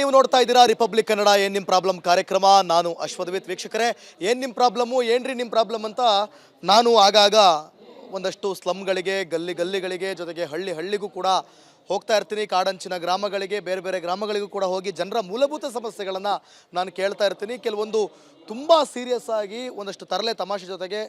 ನೀವು ನೋಡ್ತಾ ಇದ್ದೀರಾ ರಿಪಬ್ಲಿಕ್ ಕನ್ನಡ ಏನ್ ನಿಮ್ಮ ಪ್ರಾಬ್ಲಮ್ ಕಾರ್ಯಕ್ರಮ. ನಾನು ಅಶ್ವಥ್ ವೀಕ್ಷಕರೇ, ಏನ್ ನಿಮ್ಮ ಪ್ರಾಬ್ಲಮ್ಮು, ಏನ್ರಿ ನಿಮ್ಮ ಪ್ರಾಬ್ಲಮ್ ಅಂತ ನಾನು ಆಗಾಗ ಒಂದಷ್ಟು ಸ್ಲಮ್ಗಳಿಗೆ, ಗಲ್ಲಿಗಳಿಗೆ, ಜೊತೆಗೆ ಹಳ್ಳಿಗೂ ಕೂಡ ಹೋಗ್ತಾ ಇರ್ತೀನಿ. ಕಾಡಂಚಿನ ಗ್ರಾಮಗಳಿಗೆ, ಬೇರೆ ಬೇರೆ ಗ್ರಾಮಗಳಿಗೂ ಕೂಡ ಹೋಗಿ ಜನರ ಮೂಲಭೂತ ಸಮಸ್ಯೆಗಳನ್ನು ನಾನು ಕೇಳ್ತಾ ಇರ್ತೀನಿ. ಕೆಲವೊಂದು ತುಂಬ ಸೀರಿಯಸ್ ಆಗಿ ಒಂದಷ್ಟು ತರಲೆ ತಮಾಷೆ ಜೊತೆಗೆ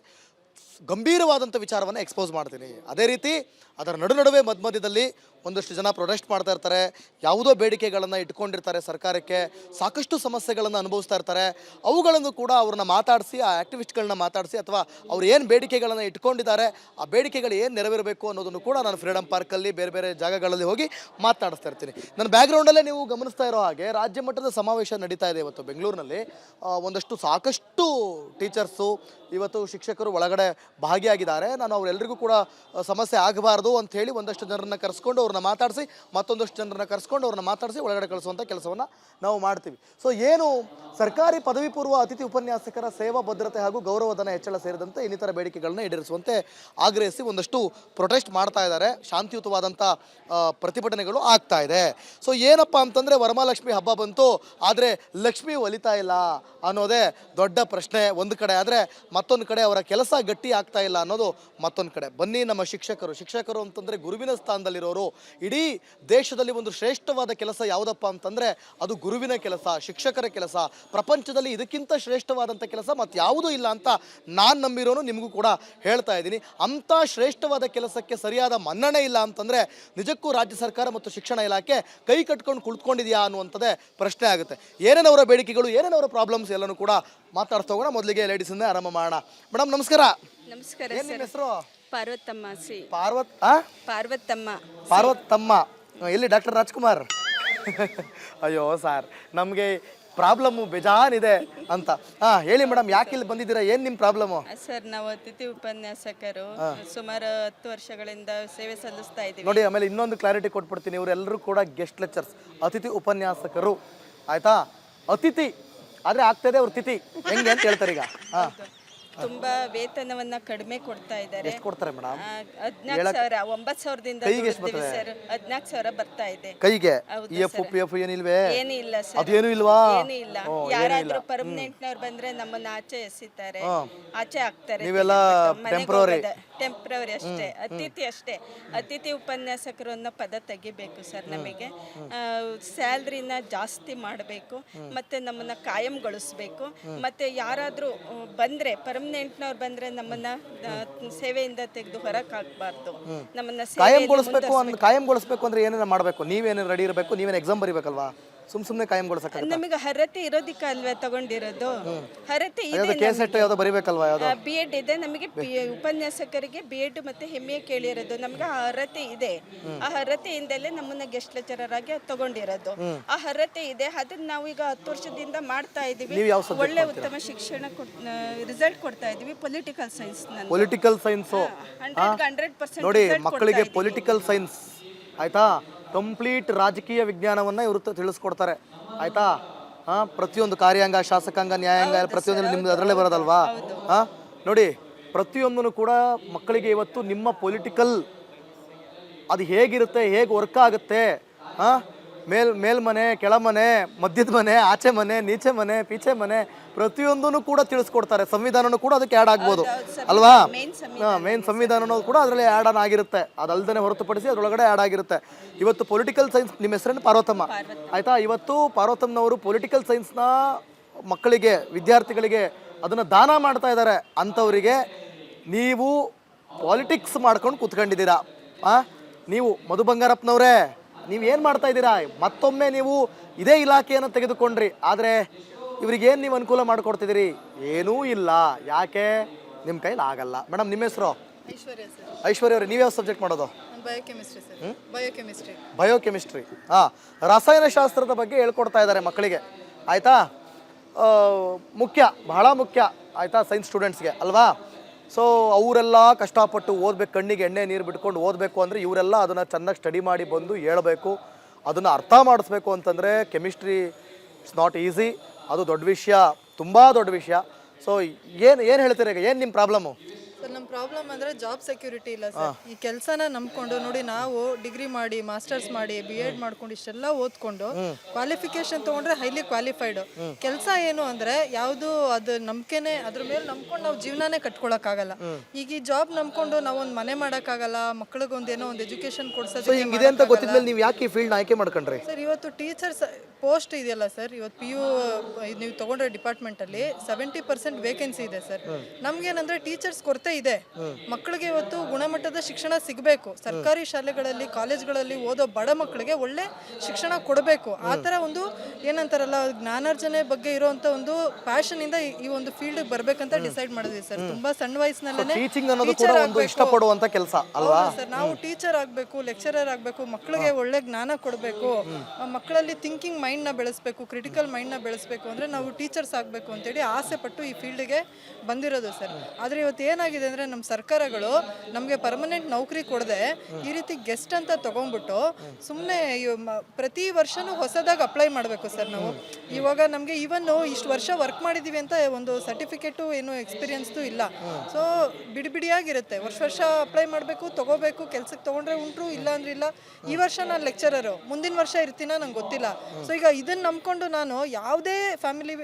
ಗಂಭೀರವಾದಂಥ ವಿಚಾರವನ್ನು ಎಕ್ಸ್ಪೋಸ್ ಮಾಡ್ತೀನಿ. ಅದೇ ರೀತಿ ಅದರ ನಡುವೆ ಮಧ್ಯದಲ್ಲಿ ಒಂದಷ್ಟು ಜನ ಪ್ರೊಟೆಸ್ಟ್ ಮಾಡ್ತಾ ಇರ್ತಾರೆ, ಯಾವುದೋ ಬೇಡಿಕೆಗಳನ್ನು ಇಟ್ಕೊಂಡಿರ್ತಾರೆ, ಸರ್ಕಾರಕ್ಕೆ ಸಾಕಷ್ಟು ಸಮಸ್ಯೆಗಳನ್ನು ಅನುಭವಿಸ್ತಾ ಇರ್ತಾರೆ. ಅವುಗಳನ್ನು ಕೂಡ ಅವ್ರನ್ನ ಮಾತಾಡಿಸಿ, ಆ ಆ್ಯಕ್ಟಿವಿಸ್ಟ್ಗಳನ್ನ ಮಾತಾಡಿಸಿ, ಅಥವಾ ಅವ್ರು ಏನು ಬೇಡಿಕೆಗಳನ್ನು ಇಟ್ಕೊಂಡಿದ್ದಾರೆ ಆ ಬೇಡಿಕೆಗಳು ಏನು ನೆರವೇರಬೇಕು ಅನ್ನೋದನ್ನು ಕೂಡ ನಾನು ಫ್ರೀಡಮ್ ಪಾರ್ಕಲ್ಲಿ ಬೇರೆ ಬೇರೆ ಜಾಗಗಳಲ್ಲಿ ಹೋಗಿ ಮಾತನಾಡಿಸ್ತಾ ಇರ್ತೀನಿ. ನನ್ನ ಬ್ಯಾಕ್ಗ್ರೌಂಡಲ್ಲೇ ನೀವು ಗಮನಿಸ್ತಾ ಇರೋ ಹಾಗೆ ರಾಜ್ಯ ಮಟ್ಟದ ಸಮಾವೇಶ ನಡೀತಾ ಇದೆ ಇವತ್ತು ಬೆಂಗಳೂರಿನಲ್ಲಿ. ಒಂದಷ್ಟು ಸಾಕಷ್ಟು ಟೀಚರ್ಸು, ಇವತ್ತು ಶಿಕ್ಷಕರು ಒಳಗಡೆ ಭಾಗಿಯಾಗಿದ್ದಾರೆ. ನಾನು ಅವರೆಲ್ಲರಿಗೂ ಕೂಡ ಸಮಸ್ಯೆ ಆಗಬಾರ್ದು ಅಂಥೇಳಿ ಒಂದಷ್ಟು ಜನರನ್ನು ಕರೆಸ್ಕೊಂಡು ಅವ್ರನ್ನ ಮಾತಾಡಿಸಿ, ಮತ್ತೊಂದಷ್ಟು ಜನರನ್ನ ಕರೆಸ್ಕೊಂಡು ಅವ್ರನ್ನ ಮಾತಾಡಿಸಿ ಒಳಗಡೆ ಕಳಿಸುವಂಥ ಕೆಲಸವನ್ನು ನಾವು ಮಾಡ್ತೀವಿ. ಸೊ ಏನು ಸರ್ಕಾರಿ ಪದವಿ ಪೂರ್ವ ಅತಿಥಿ ಉಪನ್ಯಾಸಕರ ಸೇವಾ ಭದ್ರತೆ ಹಾಗೂ ಗೌರವಧನ ಹೆಚ್ಚಳ ಸೇರಿದಂತೆ ಇನ್ನಿತರ ಬೇಡಿಕೆಗಳನ್ನ ಈಡೇರಿಸುವಂತೆ ಆಗ್ರಹಿಸಿ ಒಂದಷ್ಟು ಪ್ರೊಟೆಸ್ಟ್ ಮಾಡ್ತಾ ಇದ್ದಾರೆ. ಶಾಂತಿಯುತವಾದಂಥ ಪ್ರತಿಭಟನೆಗಳು ಆಗ್ತಾ ಇದೆ. ಸೊ ಏನಪ್ಪ ಅಂತಂದರೆ, ವರಮಹಾಲಕ್ಷ್ಮಿ ಹಬ್ಬ ಬಂತು, ಆದರೆ ಲಕ್ಷ್ಮಿ ಒಲಿತಾ ಇಲ್ಲ ಅನ್ನೋದೇ ದೊಡ್ಡ ಪ್ರಶ್ನೆ ಒಂದು ಕಡೆ. ಆದರೆ ಮತ್ತೊಂದು ಕಡೆ ಅವರ ಕೆಲಸ ಗಟ್ಟಿ ಆಗ್ತಾ ಇಲ್ಲ ಅನ್ನೋದು ಮತ್ತೊಂದು ಕಡೆ. ಬನ್ನಿ, ನಮ್ಮ ಶಿಕ್ಷಕರು ಅಂತಂದರೆ ಗುರುವಿನ ಸ್ಥಾನದಲ್ಲಿರೋರು. ಇಡೀ ದೇಶದಲ್ಲಿ ಒಂದು ಶ್ರೇಷ್ಠವಾದ ಕೆಲಸ ಯಾವುದಪ್ಪ ಅಂತಂದರೆ ಅದು ಗುರುವಿನ ಕೆಲಸ, ಶಿಕ್ಷಕರ ಕೆಲಸ. ಪ್ರಪಂಚದಲ್ಲಿ ಇದಕ್ಕಿಂತ ಶ್ರೇಷ್ಠವಾದಂಥ ಕೆಲಸ ಮತ್ತು ಯಾವುದೂ ಇಲ್ಲ ಅಂತ ನಾನು ನಂಬಿರೋನು ನಿಮಗೂ ಕೂಡ ಹೇಳ್ತಾ ಇದ್ದೀನಿ. ಅಂಥ ಶ್ರೇಷ್ಠವಾದ ಕೆಲಸಕ್ಕೆ ಸರಿಯಾದ ಮನ್ನಣೆ ಇಲ್ಲ ಅಂತಂದರೆ ನಿಜಕ್ಕೂ ರಾಜ್ಯ ಸರ್ಕಾರ ಮತ್ತು ಶಿಕ್ಷಣ ಇಲಾಖೆ ಕೈ ಕಟ್ಕೊಂಡು ಕುಳಿತುಕೊಂಡಿದೆಯಾ ಅನ್ನುವಂಥದ್ದೇ ಪ್ರಶ್ನೆ ಆಗುತ್ತೆ. ಏನೇನವರ ಬೇಡಿಕೆಗಳು, ಏನೇನವರ ಪ್ರಾಬ್ಲಮ್ಸ್ ಎಲ್ಲನೂ ಕೂಡ ಮಾತಾಡ್ತಾ ಹೋಗೋಣ. ಮೊದಲಿಗೆ ಲೇಡೀಸನ್ನೇ ಆರಂಭ ಮಾಡೋಣ. ಮೇಡಮ್ ನಮಸ್ಕಾರ. ನಮಸ್ಕಾರ. ಏನು ನಿಮ್ಮ ಹೆಸರು? ಪಾರ್ವತಮ್ಮ. ಪಾರ್ವತಮ್ಮ. ಎಲ್ಲಿ ಡಾಕ್ಟರ್ ರಾಜ್ಕುಮಾರ್? ಅಯ್ಯೋ ಸರ್, ನಮಗೆ ಪ್ರಾಬ್ಲಮ್ಮು ಬೇಜಾನಿದೆ ಅಂತ. ಹೇಳಿ ಮೇಡಮ್, ಯಾಕೆ ಇಲ್ಲಿ ಬಂದಿದ್ದೀರಾ, ಏನು ನಿಮ್ಮ ಪ್ರಾಬ್ಲಮ್ಮು? ಸರ್, ನಾವು ಅತಿಥಿ ಉಪನ್ಯಾಸಕರು, ಸುಮಾರು 10 ವರ್ಷಗಳಿಂದ ಸೇವೆ ಸಲ್ಲಿಸ್ತಾ ಇದ್ದೀವಿ. ನೋಡಿ, ಆಮೇಲೆ ಇನ್ನೊಂದು ಕ್ಲಾರಿಟಿ ಕೊಟ್ಬಿಡ್ತೀನಿ. ಇವರೆಲ್ಲರೂ ಕೂಡ ಗೆಸ್ಟ್ ಲೆಕ್ಚರ್ಸ್, ಅತಿಥಿ ಉಪನ್ಯಾಸಕರು, ಆಯ್ತಾ? ಅತಿಥಿ ಆದರೆ ಆಗ್ತದೆ ಅವ್ರ ತಿಥಿ ಹೆಂಗೆ ಅಂತ ಹೇಳ್ತಾರೆ ಈಗ. ತುಂಬಾ ವೇತನವನ್ನ ಕಡಿಮೆ ಕೊಡ್ತಾ ಇದ್ದಾರೆ. ಎಷ್ಟು ಕೊಡ್ತಾರೆ ಮೇಡಮ್? 14,000, 9,000ದಿಂದ ಸರ್ 14,000 ಬರ್ತಾ ಇದೆ ಕೈಗೆ. EF ಏನಿಲ್ವೇ? ಏನಿಲ್ಲ ಸರ್, ಅದೇನು ಇಲ್ವಾ? ಏನಿಲ್ಲ. ಯಾರಾದ್ರೂ ಪರ್ಮನೆಂಟ್ ನವ್ರು ಬಂದ್ರೆ ನಮ್ಮನ್ನ ಆಚೆ ಎಸಿತಾರೆ, ಆಚೆ ಹಾಕ್ತಾರೆ. ನೀವೆಲ್ಲ ಟೆಂಪ್ರವರಿ ಅಷ್ಟೇ, ಅತಿಥಿ ಅಷ್ಟೇ. ಅತಿಥಿ ಉಪನ್ಯಾಸಕರು ಅನ್ನೋ ಪದ ತೆಗಿಬೇಕು ಸರ್. ನಮಗೆ ಸ್ಯಾಲ್ರಿನ ಜಾಸ್ತಿ ಮಾಡಬೇಕು, ಮತ್ತೆ ನಮ್ಮನ್ನ ಕಾಯಂಗೊಳಿಸ್ಬೇಕು. ಮತ್ತೆ ಯಾರಾದ್ರೂ ಬಂದ್ರೆ, ಪರ್ಮನೆಂಟ್ನವ್ರು ಬಂದ್ರೆ ನಮ್ಮನ್ನ ಸೇವೆಯಿಂದ ತೆಗೆದು ಹೊರಕ್ಕೆ ಹಾಕ್ಬಾರ್ದು. ನಮ್ಮನ್ನ ಕಾಯಂಗೊಳಿಸ್ಬೇಕು ಅಂದ್ರೆ ಏನೇನು ಮಾಡಬೇಕು? ನೀವೇನು ರೆಡಿ ಇರಬೇಕು, ನೀವೇನು ಎಕ್ಸಾಮ್ ಬರೀಬೇಕಲ್ವಾ? ಸುಮ್ಮನೆ ಕಾಯಂಗೊಳಿಸಕ್ಕೆ ನಮಗೆ ಅರ್ಹತೆ ಇರೋದಕ್ಕೆ ಅಲ್ವೇ ತಗೊಂಡಿರೋದು. ಅರ್ಹತೆ ಇದೆ, ಕೇಸೆಟ್ ಯಾವ್ದೋ ಬರೀಬೇಕಲ್ವಾ? ಯಾವ್ದೋ B.Ed ಇದೆ ನಮಗೆ. ಉಪನ್ಯಾಸಕರಿಗೆ B.Ed ಮತ್ತೆ MA ಕೇಳಿರೋದು. ನಮ್ಗೆ ಆ ಅರ್ಹತೆ ಇದೆ. ಆ ಅರ್ಹತೆಯಿಂದಲೇ ನಮ್ಮನ್ನ ಗೆಸ್ಟ್ ಲೆಕ್ಚರರ್ ಆಗಿ ತಗೊಂಡಿರೋದು. ಆ ಅರ್ಹತೆ ಇದೆ. ಅದನ್ನ ನಾವು ಈಗ 10 ವರ್ಷದಿಂದ ಮಾಡ್ತಾ ಇದೀವಿ. ಒಳ್ಳೆ ಉತ್ತಮ ಶಿಕ್ಷಣ ರಿಸಲ್ಟ್ ಕೊಡ್ತಾ ಇದೀವಿ. ಪೊಲಿಟಿಕಲ್ ಸೈನ್ಸ್ ನೋಡಿ, ಮಕ್ಕಳಿಗೆ ಪೊಲಿಟಿಕಲ್ ಸೈನ್ಸ್ ಆಯ್ತಾ, ಕಂಪ್ಲೀಟ್ ರಾಜಕೀಯ ವಿಜ್ಞಾನವನ್ನು ಇವರು ತಿಳಿಸ್ಕೊಡ್ತಾರೆ, ಆಯ್ತಾ? ಪ್ರತಿಯೊಂದು ಕಾರ್ಯಾಂಗ, ಶಾಸಕಾಂಗ, ನ್ಯಾಯಾಂಗ ಪ್ರತಿಯೊಂದು ನಿಮ್ದು ಅದರಲ್ಲೇ ಬರೋದಲ್ವಾ? ನೋಡಿ, ಪ್ರತಿಯೊಂದನ್ನು ಕೂಡ ಮಕ್ಕಳಿಗೆ ಇವತ್ತು ನಿಮ್ಮ ಪೊಲಿಟಿಕಲ್ ಅದು ಹೇಗಿರುತ್ತೆ, ಹೇಗೆ ವರ್ಕ್ ಆಗುತ್ತೆ, ಮೇಲ್ಮನೆ, ಕೆಳಮನೆ, ಮಧ್ಯದ ಮನೆ, ಆಚೆ ಮನೆ, ನೀಚೆ ಮನೆ, ಪೀಚೆ ಮನೆ, ಪ್ರತಿಯೊಂದನ್ನು ಕೂಡ ತಿಳಿಸ್ಕೊಡ್ತಾರೆ. ಸಂವಿಧಾನನೂ ಕೂಡ ಅದಕ್ಕೆ ಆ್ಯಡ್ ಆಗ್ಬೋದು ಅಲ್ವಾ? ಮೇನ್ ಸಂವಿಧಾನನೂ ಕೂಡ ಅದರಲ್ಲಿ ಆ್ಯಡ್ ಆನ್ ಆಗಿರುತ್ತೆ. ಅದಲ್ದೇ ಹೊರತುಪಡಿಸಿ ಅದರೊಳಗಡೆ ಆ್ಯಡ್ ಆಗಿರುತ್ತೆ. ಇವತ್ತು ಪೊಲಿಟಿಕಲ್ ಸೈನ್ಸ್, ನಿಮ್ಮ ಹೆಸರೇನು? ಪಾರ್ವತಮ್ಮ, ಆಯಿತಾ? ಇವತ್ತು ಪಾರ್ವತಮ್ಮನವರು ಪೊಲಿಟಿಕಲ್ ಸೈನ್ಸ್ನ ಮಕ್ಕಳಿಗೆ, ವಿದ್ಯಾರ್ಥಿಗಳಿಗೆ ಅದನ್ನು ದಾನ ಮಾಡ್ತಾ ಇದ್ದಾರೆ. ಅಂಥವರಿಗೆ ನೀವು ಪಾಲಿಟಿಕ್ಸ್ ಮಾಡ್ಕೊಂಡು ಕೂತ್ಕೊಂಡಿದ್ದೀರಾ. ನೀವು ಮಧು ಬಂಗಾರಪ್ಪನವರೇ, ನೀವೇನು ಮಾಡ್ತಾ ಇದ್ದೀರಾ? ಮತ್ತೊಮ್ಮೆ ನೀವು ಇದೇ ಇಲಾಖೆಯನ್ನು ತೆಗೆದುಕೊಂಡ್ರಿ, ಆದರೆ ಇವ್ರಿಗೇನು ನೀವು ಅನುಕೂಲ ಮಾಡಿಕೊಡ್ತಿದ್ದೀರಿ? ಏನೂ ಇಲ್ಲ. ಯಾಕೆ? ನಿಮ್ಮ ಕೈಲಿ ಆಗಲ್ಲ. ಮೇಡಮ್, ನಿಮ್ಮ ಹೆಸರು? ಐಶ್ವರ್ಯ ಅವರೇ, ನೀವ್ಯಾವ ಸಬ್ಜೆಕ್ಟ್ ಮಾಡೋದು? ಬಯೋಕೆಮಿಸ್ಟ್ರಿ. ರಸಾಯನಶಾಸ್ತ್ರದ ಬಗ್ಗೆ ಹೇಳ್ಕೊಡ್ತಾ ಇದ್ದಾರೆ ಮಕ್ಕಳಿಗೆ, ಆಯಿತಾ? ಬಹಳ ಮುಖ್ಯ, ಆಯಿತಾ, ಸೈನ್ಸ್ ಸ್ಟೂಡೆಂಟ್ಸ್ಗೆ ಅಲ್ವಾ? ಸೊ ಅವರೆಲ್ಲ ಕಷ್ಟಪಟ್ಟು ಓದಬೇಕು, ಕಣ್ಣಿಗೆ ಎಣ್ಣೆ ನೀರು ಬಿಟ್ಕೊಂಡು ಓದಬೇಕು ಅಂದರೆ ಇವರೆಲ್ಲ ಅದನ್ನು ಚೆನ್ನಾಗಿ ಸ್ಟಡಿ ಮಾಡಿ ಬಂದು ಹೇಳ್ಬೇಕು, ಅದನ್ನು ಅರ್ಥ ಮಾಡಿಸ್ಬೇಕು. ಅಂತಂದರೆ ಕೆಮಿಸ್ಟ್ರಿ ಇಟ್ಸ್ ನಾಟ್ ಈಸಿ. ಅದು ದೊಡ್ಡ ವಿಷಯ, ತುಂಬ ದೊಡ್ಡ ವಿಷಯ. ಸೊ ಏನು ಹೇಳ್ತೀರ ಈಗ? ಏನು ನಿಮ್ಮ ಪ್ರಾಬ್ಲಮ್ಮು? ಸರ್, ನಮ್ಮ ಪ್ರಾಬ್ಲಮ್ ಅಂದ್ರೆ ಜಾಬ್ ಸೆಕ್ಯೂರಿಟಿ ಇಲ್ಲ ಸರ್. ಈ ಕೆಲಸನ ನಂಬ್ಕೊಂಡು ನೋಡಿ, ನಾವು ಡಿಗ್ರಿ ಮಾಡಿ ಮಾಸ್ಟರ್ಸ್ ಮಾಡಿ BEd ಮಾಡ್ಕೊಂಡು ಇಷ್ಟೆಲ್ಲ ಓದ್ಕೊಂಡು ಕ್ವಾಲಿಫಿಕೇಶನ್ ತಗೊಂಡ್ರೆ ಹೈಲಿ ಕ್ವಾಲಿಫೈಡ್. ಕೆಲಸ ಏನು ಅಂದ್ರೆ ಯಾವುದು ಅದು ನಂಬಿಕೆನೆ, ಅದ್ರ ಮೇಲೆ ನಂಬ್ಕೊಂಡು ನಾವು ಜೀವನನೇ ಕಟ್ಕೊಳಕ್ಕಾಗಲ್ಲ. ಈಗ ಈ ಜಾಬ್ ನಂಬ್ಕೊಂಡು ನಾವೊಂದು ಮನೆ ಮಾಡೋಕ್ಕಾಗಲ್ಲ, ಮಕ್ಳಿಗೊಂದು ಏನೋ ಒಂದು ಎಜುಕೇಶನ್ ಕೊಡ್ಸೋದು ಇದೆ ಅಂತ ಗೊತ್ತಿದ್ಮೇಲೆ ನೀವು ಯಾಕೆ ಈ ಫೀಲ್ಡ್ ಆಯ್ಕೆ ಮಾಡ್ಕೊಂಡ್ರಿ? ಸರ್, ಇವತ್ತು ಟೀಚರ್ಸ್ ಪೋಸ್ಟ್ ಇದೆಯಲ್ಲ ಸರ್, ಇವತ್ತು PU ನೀವು ತಗೊಂಡ್ರೆ ಡಿಪಾರ್ಟ್ಮೆಂಟಲ್ಲಿ 70% ವೇಕೆನ್ಸಿ ಇದೆ ಸರ್. ನಮ್ಗೇನಂದ್ರೆ ಟೀಚರ್ಸ್ ಕೊರತೆ ಇದೆ. ಮಕ್ಕಳಿಗೆ ಇವತ್ತು ಗುಣಮಟ್ಟದ ಶಿಕ್ಷಣ ಸಿಗಬೇಕು. ಸರ್ಕಾರಿ ಶಾಲೆಗಳಲ್ಲಿ ಕಾಲೇಜ್ಗಳಲ್ಲಿ ಓದೋ ಬಡ ಮಕ್ಕಳಿಗೆ ಒಳ್ಳೆ ಶಿಕ್ಷಣ ಕೊಡಬೇಕು. ಆ ಥರ ಒಂದು ಏನಂತಾರಲ್ಲ, ಜ್ಞಾನಾರ್ಜನೆ ಬಗ್ಗೆ ಇರುವಂಥ ಒಂದು ಪ್ಯಾಷನ್ ಇಂದ ಈ ಒಂದು ಫೀಲ್ಡ್ ಬರ್ಬೇಕಂತ ಡಿಸೈಡ್ ಮಾಡಿದ್ವಿ ಸರ್. ತುಂಬಾ ಸಣ್ಣ ವಯಸ್ಸಿನಲ್ಲೇ ಟೀಚಿಂಗ್ ಅನ್ನೋದು ಕೂಡ ಒಂದು ಇಷ್ಟಪಡುವಂತ ಕೆಲಸ ಅಲ್ವಾ ಸರ್. ನಾವು ಟೀಚರ್ ಆಗಬೇಕು, ಲೆಕ್ಚರರ್ ಆಗಬೇಕು, ಮಕ್ಕಳಿಗೆ ಒಳ್ಳೆ ಜ್ಞಾನ ಕೊಡಬೇಕು, ಮಕ್ಕಳಲ್ಲಿ ಥಿಂಕಿಂಗ್ ಮೈಂಡ್ನ ಬೆಳೆಸಬೇಕು, ಕ್ರಿಟಿಕಲ್ ಮೈಂಡ್ನ ಬೆಳೆಸಬೇಕು ಅಂದರೆ ನಾವು ಟೀಚರ್ಸ್ ಆಗಬೇಕು ಅಂತೇಳಿ ಆಸೆ ಪಟ್ಟು ಈ ಫೀಲ್ಡ್ಗೆ ಬಂದಿರೋದು ಸರ್. ಆದರೆ ಇವತ್ತು ಏನಾಗಿದೆ ಅಂದರೆ ನಮ್ಮ ಸರ್ಕಾರಗಳು ನಮಗೆ ಪರ್ಮನೆಂಟ್ ನೌಕರಿ ಕೊಡದೆ ಈ ರೀತಿ ಗೆಸ್ಟ್ ಅಂತ ತೊಗೊಂಡ್ಬಿಟ್ಟು ಸುಮ್ಮನೆ ಪ್ರತಿ ವರ್ಷನೂ ಹೊಸದಾಗಿ ಅಪ್ಲೈ ಮಾಡಬೇಕು ಸರ್. ನಾವು ಇವಾಗ ನಮಗೆ ಇವನ್ನು ಇಷ್ಟು ವರ್ಷ ವರ್ಕ್ ಮಾಡಿದ್ದೀವಿ ಅಂತ ಒಂದು ಸರ್ಟಿಫಿಕೇಟು ಏನು ಎಕ್ಸ್ಪೀರಿಯನ್ಸ್ದು ಇಲ್ಲ. ಸೊ ಬಿಡಿಯಾಗಿರುತ್ತೆ. ವರ್ಷ ಅಪ್ಲೈ ಮಾಡಬೇಕು, ತೊಗೋಬೇಕು, ಕೆಲ್ಸಕ್ಕೆ ತೊಗೊಂಡ್ರೆ ಉಂಟು, ಇಲ್ಲ ಅಂದ್ರೆ ಇಲ್ಲ. ಈ ವರ್ಷ ನಾನು ಲೆಕ್ಚರರು, ಮುಂದಿನ ವರ್ಷ ಇರ್ತೀನ ನಂಗೆ ಗೊತ್ತಿಲ್ಲ. ಸೊ ಈಗ ಇದನ್ನ ನಂಬ್ಕೊಂಡು ನಾನು ಯಾವುದೇ ಫ್ಯಾಮಿಲಿ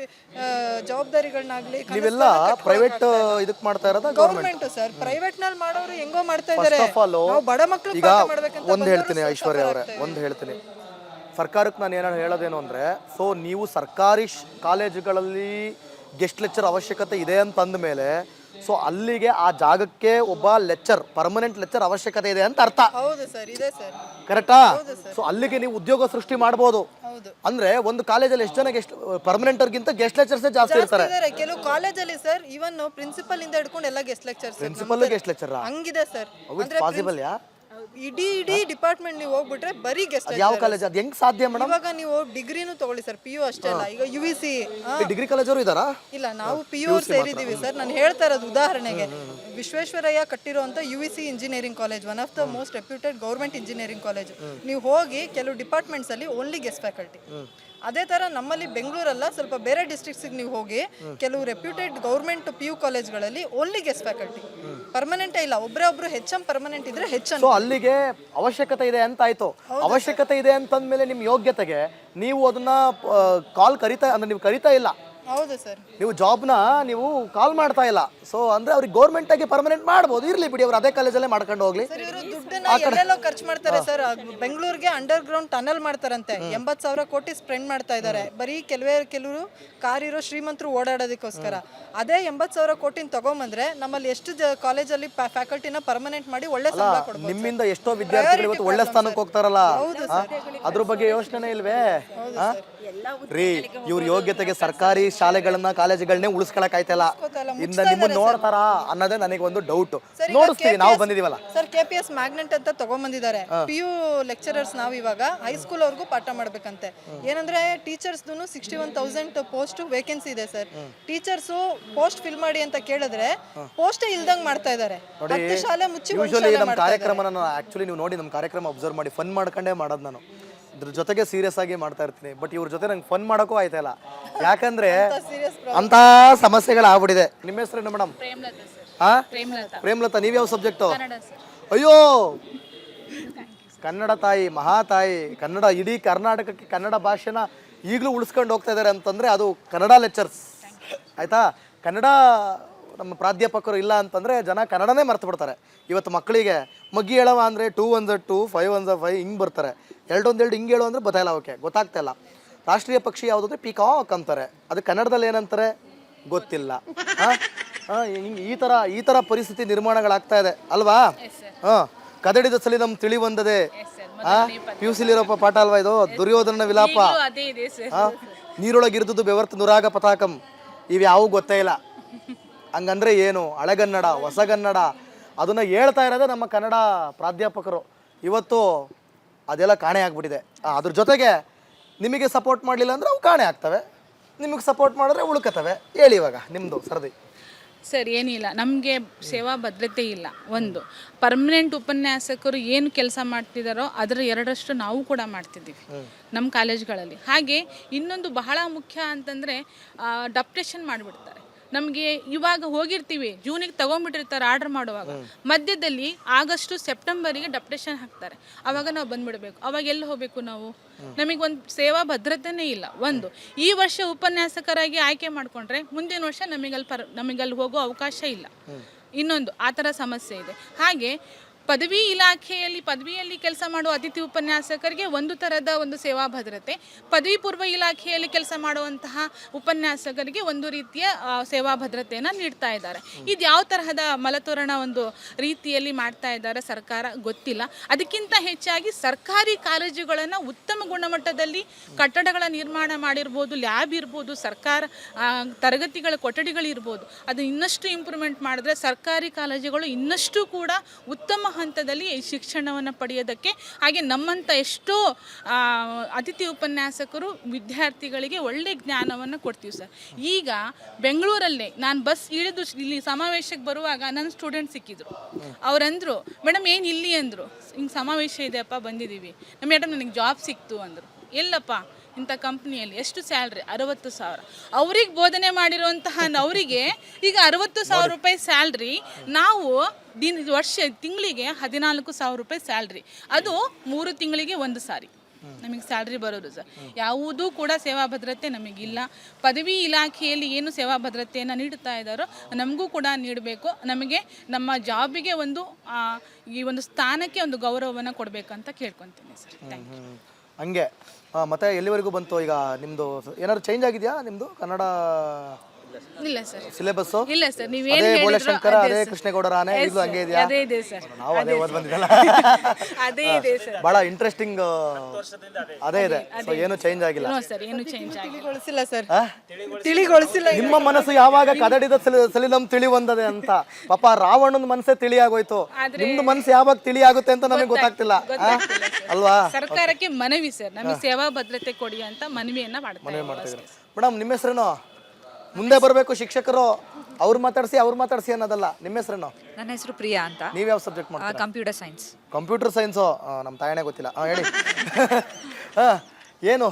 ಜವಾಬ್ದಾರಿಗಳನ್ನಾಗ್ಲಿ ಪ್ರೈವೇಟ್ ಇದಕ್ಕೆ ಮಾಡ್ತಾ ಇರೋದು ಗೌರ್ಮೆಂಟ್ ಸರ್. ಪ್ರೈವೇಟ್ ನಲ್ಲಿ ಮಾಡೋರು ಹೆಂಗೋ ಮಾಡ್ತಾ ಇದ್ದಾರೆ. ನಾವು ಬಡ ಮಕ್ಕಳು ಈಗ ಒಂದು ಹೇಳ್ತೀನಿ ಐಶ್ವರ್ಯ ಅವರೇ, ಒಂದು ಹೇಳ್ತೀನಿ. ಸರ್ಕಾರಕ್ಕೆ ನಾನು ಏನಾದ್ರು ಹೇಳೋದೇನು ಅಂದರೆ, ಸೊ ನೀವು ಸರ್ಕಾರಿ ಕಾಲೇಜುಗಳಲ್ಲಿ ಗೆಸ್ಟ್ ಲೆಕ್ಚರ್ ಅವಶ್ಯಕತೆ ಇದೆ ಅಂತ ಅಂದ ಮೇಲೆ ಸೊ ಅಲ್ಲಿಗೆ ಆ ಜಾಗಕ್ಕೆ ಒಬ್ಬ ಲೆಕ್ಚರ್, ಪರ್ಮನೆಂಟ್ ಲೆಕ್ಚರ್ ಅವಶ್ಯಕತೆ ಇದೆ ಅಂತ ಅರ್ಥ. ಹೌದು ಸರ್, ಇದೆ ಸರ್. ಕರೆಕ್ಟಾ? ಸೊ ಅಲ್ಲಿಗೆ ನೀವು ಉದ್ಯೋಗ ಸೃಷ್ಟಿ ಮಾಡಬಹುದು. ಅಂದ್ರೆ ಒಂದು ಕಾಲೇಜಲ್ಲಿ ಎಷ್ಟು ಜನ ಗೆಸ್ಟ್ ಪರ್ಮನೆಂಟ್ ಅವ್ರಿಗಿಂತ ಗೆಸ್ಟ್ ಲೆಕ್ಚರ್ಸ್ ಜಾಸ್ತಿ ಇರ್ತಾರೆ. ಕೆಲವು ಕಾಲೇಜಲ್ಲಿ ಸರ್ ಇವನ್ ಪ್ರಿನ್ಸಿಪಲ್ ಇಂದ ಹಿಡ್ಕೊಂಡು ಎಲ್ಲ guest lectures. Principal guest lecture ಹಂಗಿದೆ ಸರ್. ಪಾಸಿಬಲ್ ಯಾ? ಇಡೀ ಡಿಪಾರ್ಟ್ಮೆಂಟ್ ನೀವು ಹೋಗ್ಬಿಟ್ರೆ ಬರೀ ಗೆಸ್ಟ್. ಯಾವ ಕಾಲೇಜ್ ಅದು ಹೆಂಗ್ ಸಾಧ್ಯ ಮೇಡಮ್? ಇವಾಗ ನೀವು ಡಿಗ್ರಿನೂ ತಗೊಳ್ಳಿ ಸರ್, PU ಅಷ್ಟೇ ಅಲ್ಲ, ಈಗ UVC ಡಿಗ್ರಿ ಕಾಲೇಜ್ ಅವರು ಇದಾರಾ? ಇಲ್ಲ, ನಾವು PU ಸೇರಿದೀವಿ ಸರ್. ನಾನು ಹೇಳ್ತಾ ಇರೋದು ಉದಾಹರಣೆಗೆ, ವಿಶ್ವೇಶ್ವರಯ್ಯ ಕಟ್ಟಿರುವಂತ UVC engineering college, one of the most reputed government engineering college. ನೀವು ಹೋಗಿ ಕೆಲವು ಡಿಪಾರ್ಟ್ಮೆಂಟ್ಸ್ ಅಲ್ಲಿ ಓನ್ಲಿ ಗೆಸ್ಟ್ ಫ್ಯಾಕಲ್ಟಿ. ಅದೇ ಥರ ನಮ್ಮಲ್ಲಿ ಬೆಂಗಳೂರಲ್ಲ, ಸ್ವಲ್ಪ ಬೇರೆ ಡಿಸ್ಟ್ರಿಕ್ಟ್ಸಿಗೆ ನೀವು ಹೋಗಿ ಕೆಲವು ರೆಪ್ಯೂಟೆಡ್ ಗೌರ್ಮೆಂಟ್ PU ಕಾಲೇಜ್ಗಳಲ್ಲಿ ಓನ್ಲಿ ಗೆಸ್ಟ್ ಫ್ಯಾಕಲ್ಟಿ, ಪರ್ಮನೆಂಟೇ ಇಲ್ಲ. ಒಬ್ಬರು HM ಪರ್ಮನೆಂಟ್ ಇದ್ರೆ HM. ಸೊ ಅಲ್ಲಿಗೆ ಅವಶ್ಯಕತೆ ಇದೆ ಅಂತ ಆಯ್ತು. ಅವಶ್ಯಕತೆ ಇದೆ ಅಂತಂದ್ಮೇಲೆ ನಿಮ್ಮ ಯೋಗ್ಯತೆಗೆ ನೀವು ಅದನ್ನ ಕರಿತಾ ಅಂದ್ರೆ ನೀವು ಕರಿತಾ ಇಲ್ಲ. ಹೌದು ಸರ್. ನೀವು ಜಾಬ್ನ ನೀವು ಕಾಲ್ ಮಾಡ್ತಾ ಇಲ್ಲ. ಸೊ ಅಂದ್ರೆ ಅವ್ರಿಗೆ ಗೌರ್ಮೆಂಟ್ ಆಗಿ ಪರ್ಮನೆಂಟ್ ಮಾಡ್ಬೋದು, ಇರ್ಲಿ ಬಿಡಿ, ಅವ್ರು ಅದೇ ಕಾಲೇಜಲ್ಲೇ ಮಾಡ್ಕೊಂಡು ಹೋಗ್ಲಿ. ಇವರು ದುಡ್ಡನ್ನ ಎಲ್ಲೆಲ್ಲೋ ಖರ್ಚು ಮಾಡ್ತಾರೆ ಸರ್. ಬೆಂಗಳೂರಿಗೆ ಅಂಡರ್ ಗ್ರೌಂಡ್ ಟನಲ್ ಮಾಡ್ತಾರಂತೆ, 80,000 ಕೋಟಿ ಸ್ಪೆಂಡ್ ಮಾಡ್ತಾ ಇದ್ದಾರೆ. ಬರೀ ಕೆಲವರು ಕಾರಿರೋ ಶ್ರೀಮಂತರು ಓಡಾಡೋದಕ್ಕೋಸ್ಕರ. ಅದೇ 80,000 ಕೋಟಿನ ತಗೊಂಬಂದ್ರೆ ನಮ್ಮಲ್ಲಿ ಎಷ್ಟು ಕಾಲೇಜಲ್ಲಿ ಫ್ಯಾಕಲ್ಟಿನ ಪರ್ಮನೆಂಟ್ ಮಾಡಿ ಒಳ್ಳೆ ಸಂಬಳ ಕೊಡ್ಬೋದು. ನಿಮ್ಮಿಂದ ಎಷ್ಟೋ ವಿದ್ಯಾರ್ಥಿಗಳು ಇವತ್ತು ಒಳ್ಳೆ ಸ್ಥಾನಕ್ಕೆ ಹೋಗ್ತಾರಲ್ಲ, ಅದ್ರ ಬಗ್ಗೆ ಯೋಚನೆ ಇಲ್ವೇ? ರೀ, ಇವ್ರ ಯೋಗ್ಯತೆಗೆ ಸರ್ಕಾರಿ ಶಾಲೆಗಳನ್ನ ಕಾಲೇಜುಗಳನ್ನೇ ಉಳಿಸ್ಕೊಳಕ್ ಆಯ್ತಲ್ಲ, ಇಂದ ನಿಮ್ಮನ್ನ ನೋಡ್ತಾರ ಅನ್ನೋದೇ ನನಗೆ ಒಂದು ಡೌಟ್. ನೋಡಿಸ್ತೀವಿ, ನಾವು ಬಂದಿದೀವಲ್ಲ ಸರ್. KPS ಮ್ಯಾಗ್ನೆಟ್ ಅಂತ ತಗೊಂಡ್ಬಂದಿದ್ದಾರೆ. PU ಲೆಕ್ಚರರ್ಸ್ ನಾವು ಇವಾಗ ಹೈಸ್ಕೂಲ್ ಅವ್ರಿಗೂ ಪಾಠ ಮಾಡ್ಬೇಕಂತೆ. ಏನಂದ್ರೆ ಟೀಚರ್ಸ್ 61,000 ಪೋಸ್ಟ್ ವೇಕೆನ್ಸಿ ಇದೆ ಸರ್. ಟೀಚರ್ಸ್ ಪೋಸ್ಟ್ ಫಿಲ್ ಮಾಡಿ ಅಂತ ಕೇಳಿದ್ರೆ ಪೋಸ್ಟ್ ಇಲ್ದಂಗ್ ಮಾಡ್ತಾ ಇದ್ದಾರೆ. ಶಾಲೆ ಮುಚ್ಚಿ ಯೂಶುವಲಿ ನಮ್ಮ ಕಾರ್ಯಕ್ರಮನ ಆಕ್ಚುಲಿ ನೀವು ನೋಡಿ, ನಮ್ಮ ಕಾರ್ಯಕ್ರಮ ಅಬ್ಸರ್ವ್ ಮಾಡಿ ಫನ್ ಮಾಡ್ಕೊಂಡೇ ಮಾಡೋದು. ನಾನು ಇದ್ರ ಜೊತೆಗೆ ಸೀರಿಯಸ್ ಆಗಿ ಮಾಡ್ತಾ ಇರ್ತೀನಿ. ಬಟ್ ಇವ್ರ ಜೊತೆ ನಂಗೆ ಫನ್ ಮಾಡೋಕ್ಕೂ ಆಯ್ತಲ್ಲ, ಯಾಕಂದ್ರೆ ಅಂತ ಸಮಸ್ಯೆಗಳಾಗ್ಬಿಟ್ಟಿದೆ. ನಿಮ್ಮ ಹೆಸರೇನು ಮೇಡಮ್? ಪ್ರೇಮಲತಾ. ನೀವ್ಯಾವ ಸಬ್ಜೆಕ್ಟು? ಅಯ್ಯೋ, ಕನ್ನಡ ತಾಯಿ, ಮಹಾತಾಯಿ. ಕನ್ನಡ ಇಡೀ ಕರ್ನಾಟಕಕ್ಕೆ ಕನ್ನಡ ಭಾಷೆನ ಈಗಲೂ ಉಳಿಸ್ಕೊಂಡು ಹೋಗ್ತಾ ಇದ್ದಾರೆ ಅಂತಂದ್ರೆ ಅದು ಕನ್ನಡ ಲೆಕ್ಚರ್ಸ್, ಆಯ್ತಾ? ಕನ್ನಡ ನಮ್ಮ ಪ್ರಾಧ್ಯಾಪಕರು ಇಲ್ಲ ಅಂತಂದರೆ ಜನ ಕನ್ನಡನೇ ಮರ್ತು ಬಿಡ್ತಾರೆ. ಇವತ್ತು ಮಕ್ಕಳಿಗೆ ಮಗ್ಗಿ ಹೇಳವ ಅಂದರೆ 2 1 2 5 1 5 ಹಿಂಗೆ ಬರ್ತಾರೆ. 2 1 2 ಹಿಂಗೆ ಹೇಳು ಅಂದರೆ ಗೊತ್ತಾಯಿಲ್ಲ, ಓಕೆ ಗೊತ್ತಾಗ್ತಾ ಇಲ್ಲ. ರಾಷ್ಟ್ರೀಯ ಪಕ್ಷಿ ಯಾವುದು ಅಂದರೆ ಪೀಕಾಕ್ ಅಂತಾರೆ, ಅದು ಕನ್ನಡದಲ್ಲಿ ಏನಂತಾರೆ ಗೊತ್ತಿಲ್ಲ. ಈ ಥರ ಪರಿಸ್ಥಿತಿ ನಿರ್ಮಾಣಗಳಾಗ್ತಾ ಇದೆ ಅಲ್ವಾ? ಕದಡಿದ ಸಲಿ ನಮ್ಮ ತಿಳಿ ಬಂದದೆ. PUCಲಿರೋ ಪಾಠ ಅಲ್ವಾ ಇದು? ದುರ್ಯೋಧನ ವಿಲಾಪ. ನೀರೊಳಗಿರ್ದುದು ಬೆವರ್ತ ನುರಾಗ ಪತಾಕಂ. ಇವ್ಯಾವು ಗೊತ್ತೇ ಇಲ್ಲ. ಹಂಗಂದ್ರೆ ಏನು? ಹಳೆಗನ್ನಡ, ಹೊಸಗನ್ನಡ ಅದನ್ನ ಹೇಳ್ತಾ ಇರೋದೇ ನಮ್ಮ ಕನ್ನಡ ಪ್ರಾಧ್ಯಾಪಕರು. ಇವತ್ತು ಅದೆಲ್ಲ ಕಾಣೆ ಆಗ್ಬಿಟ್ಟಿದೆ. ಅದ್ರ ಜೊತೆಗೆ ನಿಮಗೆ ಸಪೋರ್ಟ್ ಮಾಡಲಿಲ್ಲ ಅಂದ್ರೆ ಅವು ಕಾಣೆ ಆಗ್ತವೆ, ನಿಮಗೆ ಸಪೋರ್ಟ್ ಮಾಡಿದ್ರೆ ಉಳ್ಕತ್ತವೆ. ಹೇಳಿ ಇವಾಗ ನಿಮ್ಮದು ಸರದಿ. ಸರ್, ಏನಿಲ್ಲ, ನಮಗೆ ಸೇವಾ ಭದ್ರತೆ ಇಲ್ಲ. ಒಂದು ಪರ್ಮನೆಂಟ್ ಉಪನ್ಯಾಸಕರು ಏನು ಕೆಲಸ ಮಾಡ್ತಿದ್ದಾರೋ ಅದರ 2ರಷ್ಟು ನಾವು ಕೂಡ ಮಾಡ್ತಿದ್ದೀವಿ ನಮ್ಮ ಕಾಲೇಜ್ಗಳಲ್ಲಿ. ಹಾಗೆ ಇನ್ನೊಂದು ಬಹಳ ಮುಖ್ಯ ಅಂತಂದರೆ ಡಪ್ಟೇಷನ್ ಮಾಡಿಬಿಡ್ತಾರೆ. ನಮಗೆ ಇವಾಗ ಹೋಗಿರ್ತೀವಿ ಜೂನಿಗೆ ತಗೊಂಡ್ಬಿಟ್ಟಿರ್ತಾರೆ ಆರ್ಡರ್ ಮಾಡುವಾಗ, ಮಧ್ಯದಲ್ಲಿ ಆಗಸ್ಟು ಸೆಪ್ಟೆಂಬರಿಗೆ ಡೆಪ್ಯುಟೇಷನ್ ಹಾಕ್ತಾರೆ, ಅವಾಗ ನಾವು ಬಂದ್ಬಿಡ್ಬೇಕು. ಅವಾಗ ಎಲ್ಲಿ ಹೋಗಬೇಕು ನಾವು? ನಮಗೆ ಒಂದು ಸೇವಾ ಭದ್ರತೆನೇ ಇಲ್ಲ. ಒಂದು ಈ ವರ್ಷ ಉಪನ್ಯಾಸಕರಾಗಿ ಆಯ್ಕೆ ಮಾಡಿಕೊಂಡ್ರೆ ಮುಂದಿನ ವರ್ಷ ನಮಗಲ್ಲಿ ಹೋಗೋ ಅವಕಾಶ ಇಲ್ಲ. ಇನ್ನೊಂದು ಆ ಥರ ಸಮಸ್ಯೆ ಇದೆ. ಹಾಗೆ ಪದವಿಯಲ್ಲಿ ಕೆಲಸ ಮಾಡುವ ಅತಿಥಿ ಉಪನ್ಯಾಸಕರಿಗೆ ಒಂದು ಥರದ ಒಂದು ಸೇವಾ ಭದ್ರತೆ, ಪದವಿ ಪೂರ್ವ ಇಲಾಖೆಯಲ್ಲಿ ಕೆಲಸ ಮಾಡುವಂತಹ ಉಪನ್ಯಾಸಕರಿಗೆ ಒಂದು ರೀತಿಯ ಸೇವಾ ಭದ್ರತೆಯನ್ನು ನೀಡ್ತಾ ಇದ್ದಾರೆ. ಇದು ಯಾವ ತರಹದ ಮಲತೋರಣ ಒಂದು ರೀತಿಯಲ್ಲಿ ಮಾಡ್ತಾ ಇದ್ದಾರೆ ಸರ್ಕಾರ ಗೊತ್ತಿಲ್ಲ. ಅದಕ್ಕಿಂತ ಹೆಚ್ಚಾಗಿ ಸರ್ಕಾರಿ ಕಾಲೇಜುಗಳನ್ನು ಉತ್ತಮ ಗುಣಮಟ್ಟದಲ್ಲಿ ಕಟ್ಟಡಗಳ ನಿರ್ಮಾಣ ಮಾಡಿರ್ಬೋದು, ಲ್ಯಾಬ್ ಇರ್ಬೋದು, ಸರ್ಕಾರ ತರಗತಿಗಳ ಕೊಠಡಿಗಳಿರ್ಬೋದು, ಅದು ಇನ್ನಷ್ಟು ಇಂಪ್ರೂವ್ಮೆಂಟ್ ಮಾಡಿದ್ರೆ ಸರ್ಕಾರಿ ಕಾಲೇಜುಗಳು ಇನ್ನಷ್ಟು ಕೂಡ ಉತ್ತಮ ಹಂತದಲ್ಲಿ ಶಿಕ್ಷಣವನ್ನು ಪಡೆಯೋದಕ್ಕೆ, ಹಾಗೆ ನಮ್ಮಂಥ ಎಷ್ಟೋ ಅತಿಥಿ ಉಪನ್ಯಾಸಕರು ವಿದ್ಯಾರ್ಥಿಗಳಿಗೆ ಒಳ್ಳೆ ಜ್ಞಾನವನ್ನು ಕೊಡ್ತೀವಿ ಸರ್. ಈಗ ಬೆಂಗಳೂರಲ್ಲೇ ನಾನು ಬಸ್ ಇಳಿದು ಇಲ್ಲಿ ಸಮಾವೇಶಕ್ಕೆ ಬರುವಾಗ ನನ್ನ ಸ್ಟೂಡೆಂಟ್ ಸಿಕ್ಕಿದ್ರು. ಅವರಂದರು, ಮೇಡಮ್ ಏನು ಇಲ್ಲಿ ಅಂದರು, ಹಿಂಗೆ ಸಮಾವೇಶ ಇದೆಯಪ್ಪ ಬಂದಿದ್ದೀವಿ, ಮೇಡಮ್ ನನಗೆ ಜಾಬ್ ಸಿಕ್ತು ಅಂದರು. ಎಲ್ಲಪ್ಪ? ಇಂಥ ಕಂಪ್ನಿಯಲ್ಲಿ. ಎಷ್ಟು ಸ್ಯಾಲ್ರಿ? 60,000. ಅವ್ರಿಗೆ ಬೋಧನೆ ಮಾಡಿರುವಂತಹ ಅವರಿಗೆ ಈಗ 60,000 ರೂಪಾಯಿ ಸ್ಯಾಲ್ರಿ. ನಾವು ತಿಂಗಳಿಗೆ 14,000 ರೂಪಾಯಿ ಸ್ಯಾಲ್ರಿ. ಅದು 3 ತಿಂಗಳಿಗೆ ಒಂದು ಸಾರಿ ನಮಗೆ ಸ್ಯಾಲ್ರಿ ಬರೋದು ಸರ್. ಯಾವುದೂ ಕೂಡ ಸೇವಾ ಭದ್ರತೆ ನಮಗಿಲ್ಲ. ಪದವಿ ಇಲಾಖೆಯಲ್ಲಿ ಏನು ಸೇವಾ ಭದ್ರತೆಯನ್ನು ನೀಡ್ತಾ ಇದ್ದಾರೋ ನಮಗೂ ಕೂಡ ನೀಡಬೇಕು. ನಮಗೆ ನಮ್ಮ ಜಾಬಿಗೆ ಈ ಒಂದು ಸ್ಥಾನಕ್ಕೆ ಒಂದು ಗೌರವವನ್ನು ಕೊಡಬೇಕಂತ ಕೇಳ್ಕೊತೀನಿ ಸರ್. Thank you. ಹಂಗೆ ಮತ್ತೆ ಎಲ್ಲಿವರೆಗೂ ಬಂತು ಈಗ ನಿಮ್ಮದು? ಏನಾದ್ರು ಚೇಂಜ್ ಆಗಿದೆಯಾ ನಿಮ್ಮದು ಕನ್ನಡ ಇಲ್ಲ ಸರ್, ಸಿಲೆಬಸ್? ಇಲ್ಲ ಸರ್. ಅದೇ ಬೋಳಶಂಕರ, ಅದೇ ಕೃಷ್ಣೇಗೌಡರ ಆನೆ ಇದು ಹಂಗೆ ಇದೆಯಾ? ಅದೇ ಇದೆ ಸರ್. ನಾವು ಅದೇ ಓದ್ ಬಂದಿದ್ದಲ್ಲ. ಅದೇ ಇದೆ ಸರ್. ಬಹಳ ಇಂಟ್ರೆಸ್ಟಿಂಗ್ ಅದೇ ಇದೆ. ಸೊ ಏನು ಚೇಂಜ್ ಆಗಿಲ್ಲ. ನೋ ಸರ್, ಏನು ಚೇಂಜ್ ಆಗಿಲ್ಲ. ತಿಳಿಗೊಳಿಸಿಲ್ಲ ಸರ್, ತಿಳಿಗೊಳಿಸಿಲ್ಲ. ನಿಮ್ಮ ಮನಸ್ಸು ಯಾವಾಗ ಕದಡಿದ ಸಲಿಲಂ ತಿಳಿವಂದದೆ ಅಂತ. ಪಾಪ ರಾವಣನ ಮನಸ್ಸೇ ತಿಳಿಯಾಗೋಯ್ತು. ನಿಮ್ದು ಮನಸ್ಸು ಯಾವಾಗ ತಿಳಿಯಾಗುತ್ತೆ ಅಂತ ನಮಗೆ ಗೊತ್ತಾಗ್ತಿಲ್ಲ ಅಲ್ವಾ? ಸರ್ಕಾರಕ್ಕೆ ಮನವಿ ಸರ್, ನಮಗೆ ಸೇವಾ ಭದ್ರತೆ ಕೊಡಿ ಅಂತ ಮನವಿಯನ್ನ ಮಾಡ್ತಾರೆ. ಮೇಡಮ್ ನಿಮ್ಮ ಹೆಸರೇನು? ಮುಂದೆ ಬರಬೇಕು ಶಿಕ್ಷಕರು, ಅವ್ರು ಮಾತಾಡ್ಸಿ ಅನ್ನೋದಲ್ಲ. ನಿಮ್ಮ ಹೆಸರೇನು? ನನ್ನ ಹೆಸರು ಪ್ರಿಯಾ ಅಂತ. ನೀವು ಯಾವ ಸಬ್ಜೆಕ್ಟ್ ಮಾಡ್ತೀರಾ? Computer science. ಕಂಪ್ಯೂಟರ್ ಸೈನ್ಸು ನಮ್ಮ ತಾಯಣೆ ಗೊತ್ತಿಲ್ಲ. ಹೇಳಿ. ಏನು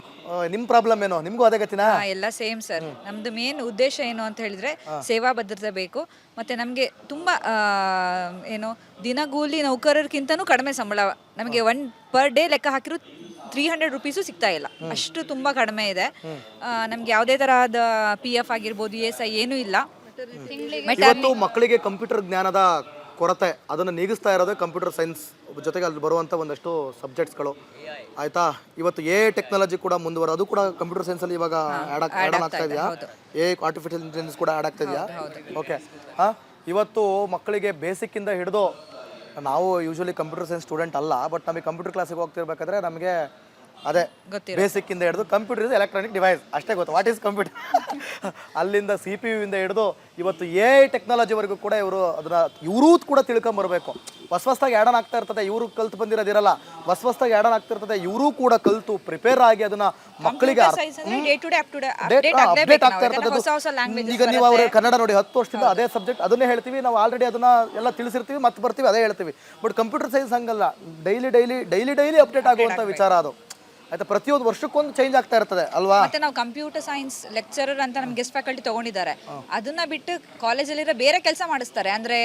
ನಿಮ್ಮ ಪ್ರಾಬ್ಲಮ್ ಏನು? ನಿಮಗೂ ಅದೇ ಗತಿನಾ? ಎಲ್ಲ ಸೇಮ್ ಸರ್. ನಮ್ದು ಮೇನ್ ಉದ್ದೇಶ ಏನು ಅಂತ ಹೇಳಿದ್ರೆ ಸೇವಾ ಭದ್ರತೆ ಬೇಕು. ಮತ್ತೆ ನಮಗೆ ತುಂಬಾ ಏನು ದಿನಗೂಲಿ ನೌಕರರಿಗಿಂತನೂ ಕಡಿಮೆ ಸಂಬಳ. ನಮಗೆ ಪರ್ ಡೇ ಲೆಕ್ಕ ಹಾಕಿರೋ 300 ರುಪೀಸು ಸಿಗ್ತಾ ಇಲ್ಲ. ಅಷ್ಟು ತುಂಬಾ ಕಡಿಮೆ ಇದೆ. ನಮ್ಗೆ ಯಾವುದೇ ತರಹದ PF ಆಗಿರ್ಬೋದು, ESI ಏನೂ ಇಲ್ಲ. ಇವತ್ತು ಮಕ್ಕಳಿಗೆ ಕಂಪ್ಯೂಟರ್ ಜ್ಞಾನದ ಕೊರತೆ ಅದನ್ನು ನೀಗಿಸ್ತಾ ಇರೋದೇ ಕಂಪ್ಯೂಟರ್ ಸೈನ್ಸ್ ಜೊತೆಗೆ ಅಲ್ಲಿ ಬರುವಂಥ ಒಂದಷ್ಟು ಸಬ್ಜೆಕ್ಟ್ಸ್ಗಳು ಆಯ್ತಾ. ಇವತ್ತು ಟೆಕ್ನಾಲಜಿ ಕೂಡ ಮುಂದುವರ, ಅದು ಕೂಡ ಕಂಪ್ಯೂಟರ್ ಸೈನ್ಸಲ್ಲಿ ಇವಾಗ ಆ್ಯಡ್ ಆಗ್ತಾ ಇದೆಯಾ? ಆರ್ಟಿಫಿಷಿಯಲ್ ಇಂಟೆಲಿಜೆನ್ಸ್ ಕೂಡ ಆ್ಯಡ್ ಆಗ್ತಾ ಇದೆಯಾ? ಓಕೆ. ಇವತ್ತು ಮಕ್ಕಳಿಗೆ ಬೇಸಿಕ್ಕಿಂದ ಹಿಡಿದು, ನಾವು ಯೂಶ್ವಲಿ ಕಂಪ್ಯೂಟರ್ ಸೈನ್ಸ್ ಸ್ಟೂಡೆಂಟ್ ಅಲ್ಲ, ಬಟ್ ನಮಗೆ ಕಂಪ್ಯೂಟರ್ ಕ್ಲಾಸಿಗೆ ಹೋಗ್ತಿರ್ಬೇಕಾದ್ರೆ ನಮಗೆ ಅದೇ ಬೇಸಿಕ್ ಇಂದ ಹಿಡಿದು ಕಂಪ್ಯೂಟರ್ ಇಸ್ ಎಲೆಕ್ಟ್ರಾನಿಕ್ ಡಿವೈಸ್ ಅಷ್ಟೇ ಗೊತ್ತು. What is computer? ಅಲ್ಲಿಂದ CPU ಇಂದ ಹಿಡಿದು ಇವತ್ತು ಟೆಕ್ನಾಲಜಿವರೆಗೂ ಕೂಡ ಇವರು ಕೂಡ ತಿಳ್ಕೊಂಬರ್ಬೇಕು. ಹೊಸದಾಗಿ ಆ್ಯಡನ್ ಆಗ್ತಾ ಇರ್ತದೆ, ಇವರು ಕಲ್ತು ಬಂದಿರೋದಿರಲ್ಲ. ಹೊಸದಾಗಿ ಆ್ಯಡನ್ ಆಗ್ತಿರ್ತದೆ, ಇವರು ಕೂಡ ಕಲ್ತು ಪ್ರಿಪೇರ್ ಆಗಿ ಅದನ್ನ ಮಕ್ಕಳಿಗೆ ಅಪ್ಡೇಟ್ ಆಗ್ತಾ ಇರ್ತದೆ. ಈಗ ನೀವು ಅವ್ರ ಕನ್ನಡ ನೋಡಿ 10 ವರ್ಷದಿಂದ ಅದೇ ಸಬ್ಜೆಕ್ಟ್ ಅದನ್ನೇ ಹೇಳ್ತೀವಿ ನಾವು, ಆಲ್ರೆಡಿ ಅದನ್ನ ಎಲ್ಲ ತಿಳಿಸಿರ್ತೀವಿ, ಮತ್ತೆ ಬರ್ತೀವಿ ಅದೇ ಹೇಳ್ತೀವಿ. ಬಟ್ ಕಂಪ್ಯೂಟರ್ ಸೈನ್ಸ್ ಹಂಗಲ್ಲ, ಡೈಲಿ ಅಪ್ಡೇಟ್ ಆಗುವಂಥ ವಿಚಾರ ಅದು ಆಯ್ತಾ. ಪ್ರತಿಯೊಂದು ವರ್ಷಕ್ಕೊಂದು ಚೇಂಜ್ ಆಗ್ತಾ ಇರ್ತದೆ ಅಲ್ವಾ? ಮತ್ತೆ ನಾವು ಕಂಪ್ಯೂಟರ್ ಸೈನ್ಸ್ ಲೆಕ್ಚರರ್ ಅಂತ ನಮ್ಗೆ ಗೆಸ್ಟ್ ಫ್ಯಾಕಲ್ಟಿ ತಗೊಂಡಿದ್ದಾರೆ. ಅದನ್ನ ಬಿಟ್ಟು ಕಾಲೇಜಲ್ಲಿರೋ ಬೇರೆ ಕೆಲಸ ಮಾಡಿಸ್ತಾರೆ. ಅಂದ್ರೆ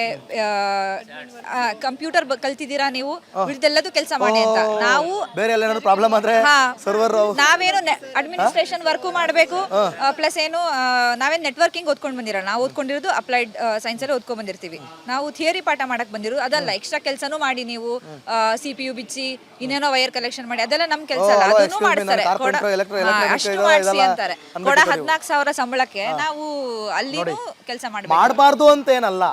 ಕಂಪ್ಯೂಟರ್ ಕಲ್ತಿದ್ದೀರಾ ನೀವು, ಉಳಿದೆಲ್ಲದೂ ಕೆಲಸ ಮಾಡಿ ಅಂತ. ನಾವು ಬೇರೆ ಏನಾದ್ರು ಪ್ರಾಬ್ಲಮ್ ಅಂದ್ರೆ ಸರ್ವರ್ ನಾವೇನು ಅಡ್ಮಿನಿಸ್ಟ್ರೇಷನ್ ವರ್ಕು ಮಾಡಬೇಕು. ಪ್ಲಸ್ ಏನು ನಾವೇನು ನೆಟ್ವರ್ಕಿಂಗ್ ಓದ್ಕೊಂಡು ಬಂದಿರಲ್ಲ, ನಾವು ಓದ್ಕೊಂಡಿರೋದು ಅಪ್ಲೈಡ್ ಸೈನ್ಸ್ ಅಲ್ಲಿ ಓದ್ಕೊಂಡ್ ಬಂದಿರ್ತೀವಿ. ನಾವು ಥಿಯರಿ ಪಾಠ ಮಾಡಕ್ ಬಂದಿರೋದು ಅದಲ್ಲ. ಎಕ್ಸ್ಟ್ರಾ ಕೆಲಸನೂ ಮಾಡಿ ನೀವು CPU ಬಿಚ್ಚಿ ಇನ್ನೇನೋ ವೈರ್ ಕಲೆಕ್ಷನ್ ಮಾಡಿ, ಅದೆಲ್ಲ ನಮ್ ಕೆಲಸ ಅಲ್ಲ. ಅದನ್ನು ಮಾಡ್ತಾರೆ. ಅಷ್ಟು ಮಾಡಿಸಿ ಅಂತಾರೆ. ಕೊಡ 14,000 ಸಂಬಳಕ್ಕೆ ನಾವು ಅಲ್ಲಿನೂ ಕೆಲಸ ಮಾಡಬಾರ್ದು ಅಂತ ಏನಲ್ಲ.